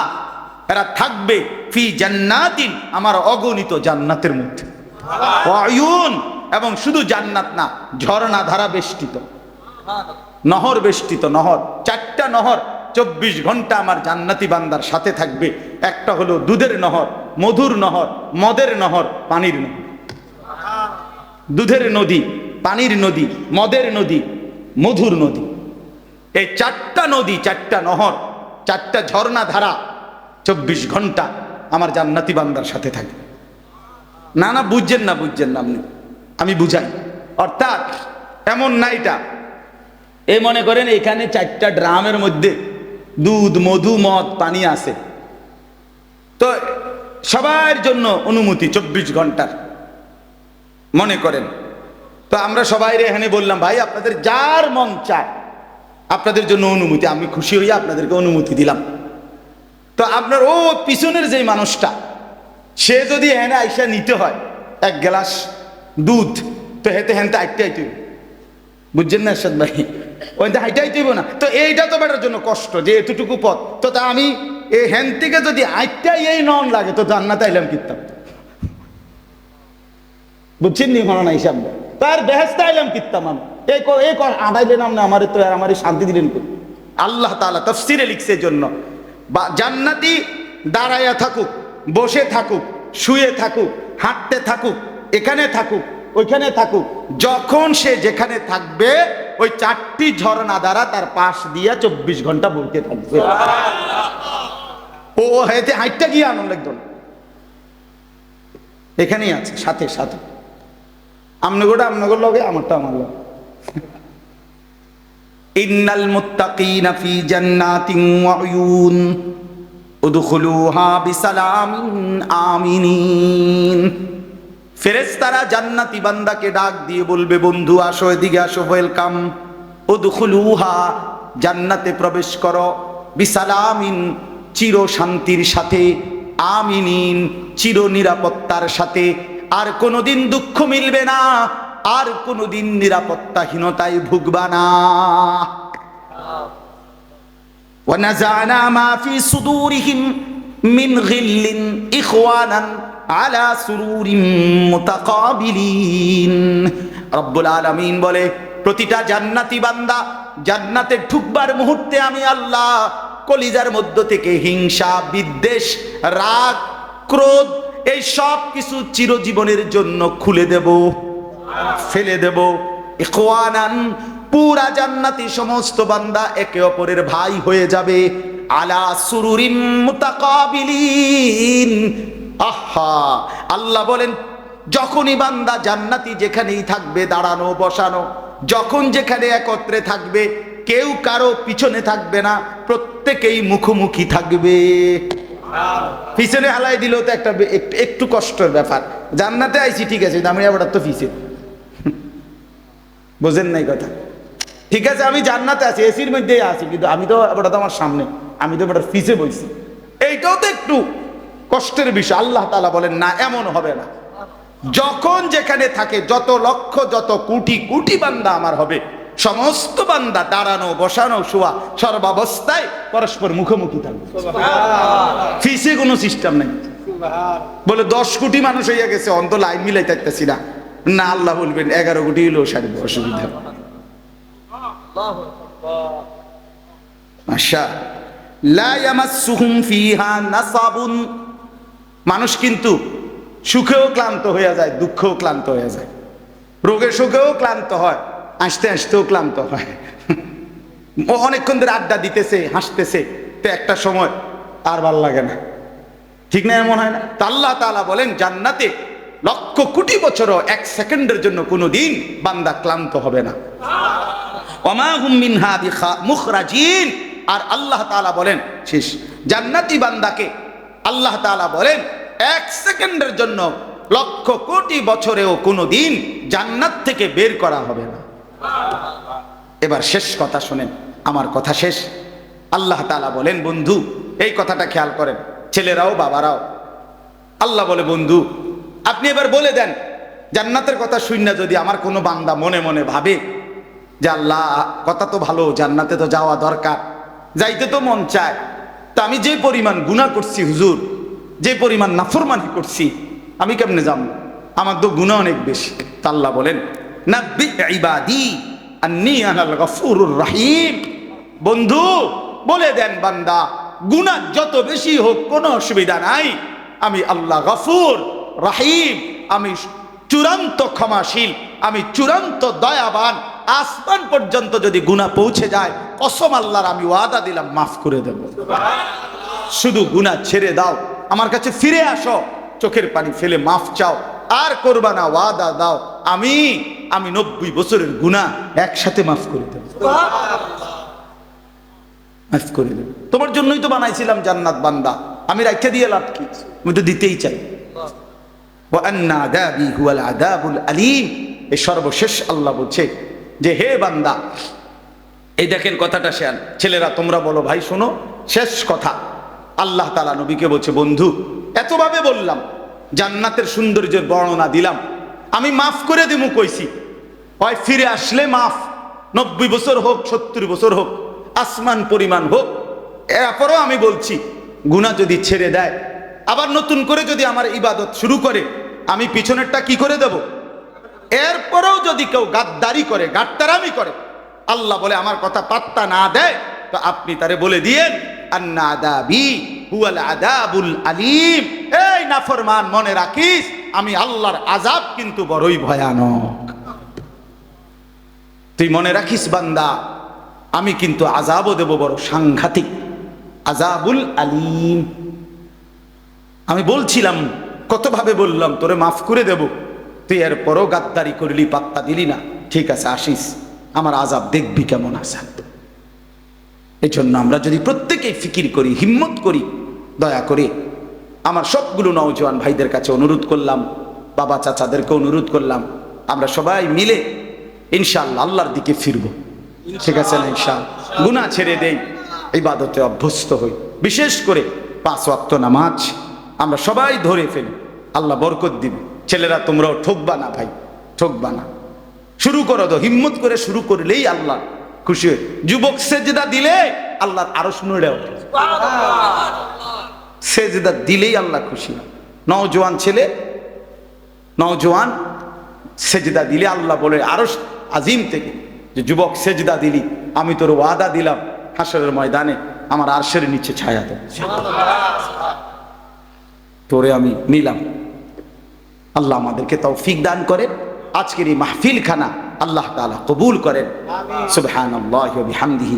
এরা থাকবে ফি জান্নাতিন, আমার অগণিত জান্নাতের মধ্যে, ওয়া উয়ুন, এবং শুধু জান্নাত না, ঝর্ণা ধারা বেষ্টিত, নহর বেষ্টিত, নহর, 4টা নহর 24 ঘন্টা আমার জান্নাতি বান্দার সাথে থাকবে। একটা হলো দুধের নহর, মধুর নহর, মদের নহর, পানির নহর। দুধের নদী, পানির নদী, মদের নদী, মধুর নদী, এই 4টা নদী, 4টা নহর, 4টা ঝর্ণা ধারা 24 ঘন্টা আমার জান্নাতি বান্দার সাথে থাকবে। না না, বুঝছেন না, বুঝছেন না আপনি, আমি বুঝাই। অর্থাৎ এমন না এটা, এই মনে করেন এখানে 4টা ড্রামের মধ্যে দুধ, মধু, মদ, পানি আছে, তো সবার জন্য অনুমতি 24 ঘন্টার মনে করেন। তো আমরা সবাই এখানে বললাম ভাই আপনাদের যার মন চায় আপনাদের জন্য অনুমতি, আমি খুশি হইয়া আপনাদেরকে অনুমতি দিলাম। তো আপনার ও পিছনের যে মানুষটা, সে যদি এখানে আইসা নিতে হয় 1 গ্লাস দুধ, তো হেতে হেনতে আইতে বুঝছেন না এরশাদ ভাই, ওইটা হাইটাইতে হইব না। তো এইটা তো বেটার জন্য কষ্ট, যে এতটুকু পথ, তো তা আমি এই হ্যান থেকে যদি আইটাই এই নন লাগে তো জান্নাতে আইলাম কিতাম। বুঝছেন নি হলো না হিসাব তার বেহেস্তে আইলাম কিত্তাম আমি এই আড়াইলেন না আমার তো আর আমার শান্তি দিলেন কই আল্লাহ তাআলা তাফসীরে লিখছে জন্য জান্নাতি দাঁড়ায়া থাকুক, বসে থাকুক, শুয়ে থাকুক, হাঁটতে থাকুক, এখানে থাকুক, ওইখানে থাকুক, যখন সে যেখানে থাকবে ওই 4টি ঝর্ণা দ্বারা তার পাশ দিয়া 24 ঘন্টা বইতে থাকবে। ও হেঁটে হাইটটা গিয়ে আনন্দ একদম এখানেই আছে, সাথে সাথে আমনগর লগে আমারটা আমার লগে। ইন্নাল মুত্তাকিনা ফি জান্নাতিন ওয়া উয়ুন উদখুলুহা বিসালামিন আমিনিন। ফেরেশতারা জান্নাতি বান্দাকে ডাক দিয়ে বলবে, বন্ধু আসো, এদিকে আসো, ওয়েলকাম। উদখুলুহা, জান্নাতে প্রবেশ করো, বিসালামিন, চির শান্তির সাথে, আমিনিন, চির নিরাপত্তার সাথে। আর কোনোদিন দুঃখ মিলবে না, আর কোনোদিন নিরাপত্তাহীনতায় ভুগবা না। ওয়ানাযা'না মা ফি সুদুরিহিম মিন গিল্লিন ইখওয়ানান আলা সুরুরিন মুতাকাবিলিন। রব্বুল আলামিন বলে, প্রতিটা জান্নাতি বান্দা জান্নাতে ঢুকবার মুহূর্তে আমি আল্লাহ কলিজার মধ্য থেকে হিংসা, বিদ্বেষ, রাগ, ক্রোধ এই সব কিছু চিরজীবনের জন্য খুলে দেব, ফেলে দেব। ইখওয়ানান, পুরা জান্নাতি সমস্ত বান্দা একে অপরের ভাই হয়ে যাবে। আলা সুরুরিন মুতাকাবিলিন। আহা, আল্লাহ বলেন যখনই বান্দা জান্নাতি যেখানেই থাকবে, দাঁড়ানো বসানো, যখন যেখানে একত্রে থাকবে, কেউ কারো পিছনে থাকবে না, প্রত্যেকেই মুখোমুখি থাকবে। পিছনে হালাই দিলেও তো একটু কষ্টের ব্যাপার। জান্নাতে আইছি ঠিক আছে, আমি আবার তো পিছে, বোঝেন নাই কথা? ঠিক আছে আমি জান্নাতে আছি, এসির মধ্যেই আছি, কিন্তু আমি তো আবার তো আমার সামনে, আমি তো আবার পিছে বইছি, এইটাও তো একটু কষ্টের বিষয়। আল্লাহ তাআলা বলেন না, এমন হবে না। যখন যেখানে থাকে, যত লক্ষ যত কোটি কোটি বান্দা আমার হবে, সমস্ত বান্দা দাঁড়ানো বসানো শোয়া সর্বাবস্থায় পরস্পর মুখোমুখি থাকবে। ফিসে কোনো সিস্টেম নেই। বলে 10 কোটি মানুষ হইয়া গেছে, অন্ত লাইন মিলাই থাকতেছি না, না আল্লাহ বলবেন 11 কোটি হইলেও সারিব, অসুবিধা। আশা লা ইয়ামাসসুহুম ফিহা নাসাবুন। মানুষ কিন্তু সুখেও ক্লান্ত হয়ে যায়, দুঃখেও ক্লান্ত হয়ে যায়, রোগে সুখেও ক্লান্ত হয়, আসতে আসতেও ক্লান্ত হয়। অনেকক্ষণ ধরে আড্ডা দিতেছে, হাসতেছে, তো একটা সময় আর ভাল লাগে না, ঠিক না? এমন হয় না? তা আল্লাহ তাআলা বলেন জান্নাতে লক্ষ কোটি বছরও 1 সেকেন্ডের জন্য কোনোদিন বান্দা ক্লান্ত হবে না। ওমা হুম মিনহা মুখরাজিন। আর আল্লাহ তাআলা বলেন, শেষ জান্নাতি বান্দাকে আল্লাহ তাআলা বলেন 1 সেকেন্ডের জন্য লক্ষ কোটি বছরেও কোনোদিন জান্নাত থেকে বের করা হবে না। এবার শেষ কথা শোনেন, আমার কথা শেষ। আল্লাহ তাআলা বলেন, বন্ধু এই কথাটা খেয়াল করেন, ছেলেরাও বাবারাও। আল্লাহ বলে, বন্ধু আপনি এবার বলে দেন, জান্নাতের কথা শুননা যদি আমার কোনো বান্দা মনে মনে ভাবে যে আল্লাহ কথা তো ভালো, জান্নাতে তো যাওয়া দরকার, যাইতে তো মন চায়, তা আমি যে পরিমাণ গুনাহ করছি হুজুর, যে পরিমাণ নাফরমানি করছি, আমি কেমনে যাব? আমার তো গুনাহ অনেক বেশি। তা আল্লাহ বলেন, নাব্বি ইবাদি আন্নী আনাল গফুরুর রহিম। বন্ধু বলে দেন, বান্দা গুনাহ যত বেশি হোক কোনো অসুবিধা নাই, আমি আল্লাহ গফুর রহিম, আমি চূড়ান্ত ক্ষমাশীল, আমি চূড়ান্ত দয়াবান। আসমান পর্যন্ত যদি গুনাহ পৌঁছে যায়, কসম আল্লাহর, আমি ওয়াদা দিলাম মাফ করে দেব। শুধু গুনাহ ছেড়ে দাও, আমার কাছে ফিরে আসো, চোখের পানি ফেলে মাফ চাও, আর করবা না, ওয়াদা দাও, আমি 90 বছরের গুনাহ একসাথে মাফ করে দেব, মাফ করে দেব। তোমার জন্যই তো বানাইছিলাম জান্নাত বান্দা, আমি রাখা দিয়ে লাভ কি? আমি তো দিতেই চাই। ওয়া আন্না আযাবি হুয়াল আযাবুল আলীম। এই সর্বশেষ আল্লাহ বলছে যে হে বান্দা, এই দেখেন কথাটা শেয়ার, ছেলেরা তোমরা বলো, ভাই শোনো, শেষ কথা। আল্লাহ তাআলা নবীকে বলছে, বন্ধু এতভাবে বললাম, জান্নাতের সৌন্দর্যের বর্ণনা দিলাম, আমি মাফ করে দিমু কইছি, হয় ফিরে আসলে মাফ, 90 বছর হোক, 70 বছর হোক, আসমান পরিমাণ হোক, এরপরও আমি বলছি গুনাহ যদি ছেড়ে দেয়, আবার নতুন করে যদি আমার ইবাদত শুরু করে, আমি পিছনেরটা কি করে দেব? এরপরেও যদি কেউ গাদ্দারি করে, গাদ্দারামি করে, আল্লাহ বলে আমার কথা পাত্তা না দেয়, তো আপনি তারে বলে দিয়েন আন্না আযাবি হুয়াল আযাবুল আলীম। এই নাফরমান, মনে রাখিস আমি আল্লাহর আযাব কিন্তু বড়ই ভয়ানক। তুই মনে রাখিস বান্দা, আমি কিন্তু আযাবও দেব বড় সাংঘাতিক, আযাবুল আলীম। আমি বলছিলাম, কতভাবে বললাম তোরে মাফ করে দেব, তুই এরপরও গাদ্দারি করলি, পাত্তা দিলি না, ঠিক আছে আসিস, আমার আযাব দেখবি কেমন আযাব। এই জন্য আমরা যদি প্রত্যেকেই ফিকির করি, হিম্মত করি, দয়া করে আমার সবগুলো নওজোয়ান ভাইদের কাছে অনুরোধ করলাম, বাবা চাচাদেরকে অনুরোধ করলাম, আমরা সবাই মিলে ইনশাআল্লাহ আল্লাহর দিকে ফিরবো, ঠিক আছে না? ইনশাআল্লাহ গুনাহ ছেড়ে দেই, ইবাদতে অভ্যস্ত হই, বিশেষ করে 5 ওয়াক্ত নামাজ আমরা সবাই ধরে ফেলি, আল্লাহ বরকত দিবে। ছেলেরা তোমরাও ঠকবা না ভাই, ঠকবা না, শুরু করো তো, হিম্মত করে শুরু করলেই আল্লাহ খুশি হয়। যুবক সেজদা দিলে আল্লাহর আরশ নড়ে ওঠে, সেজদা দিলেই আল্লাহ খুশি হয়। নওজোয়ান ছেলে, নওজোয়ান সেজদা দিলে আল্লাহ বলে আরশ আজিম থেকে যে যুবক সেজদা দিলি, আমি তোর ওয়াদা দিলাম হাসরের ময়দানে আমার আরশের নিচে ছায়া দেব, তোরে আমি নিলাম। আল্লাহ আমাদেরকে তৌফিক দান করেন, আজকের এই মাহফিল খানা আল্লাহ তাআলা কবুল করেন। সুবহানাল্লাহি ওয়া বিহামদিহি।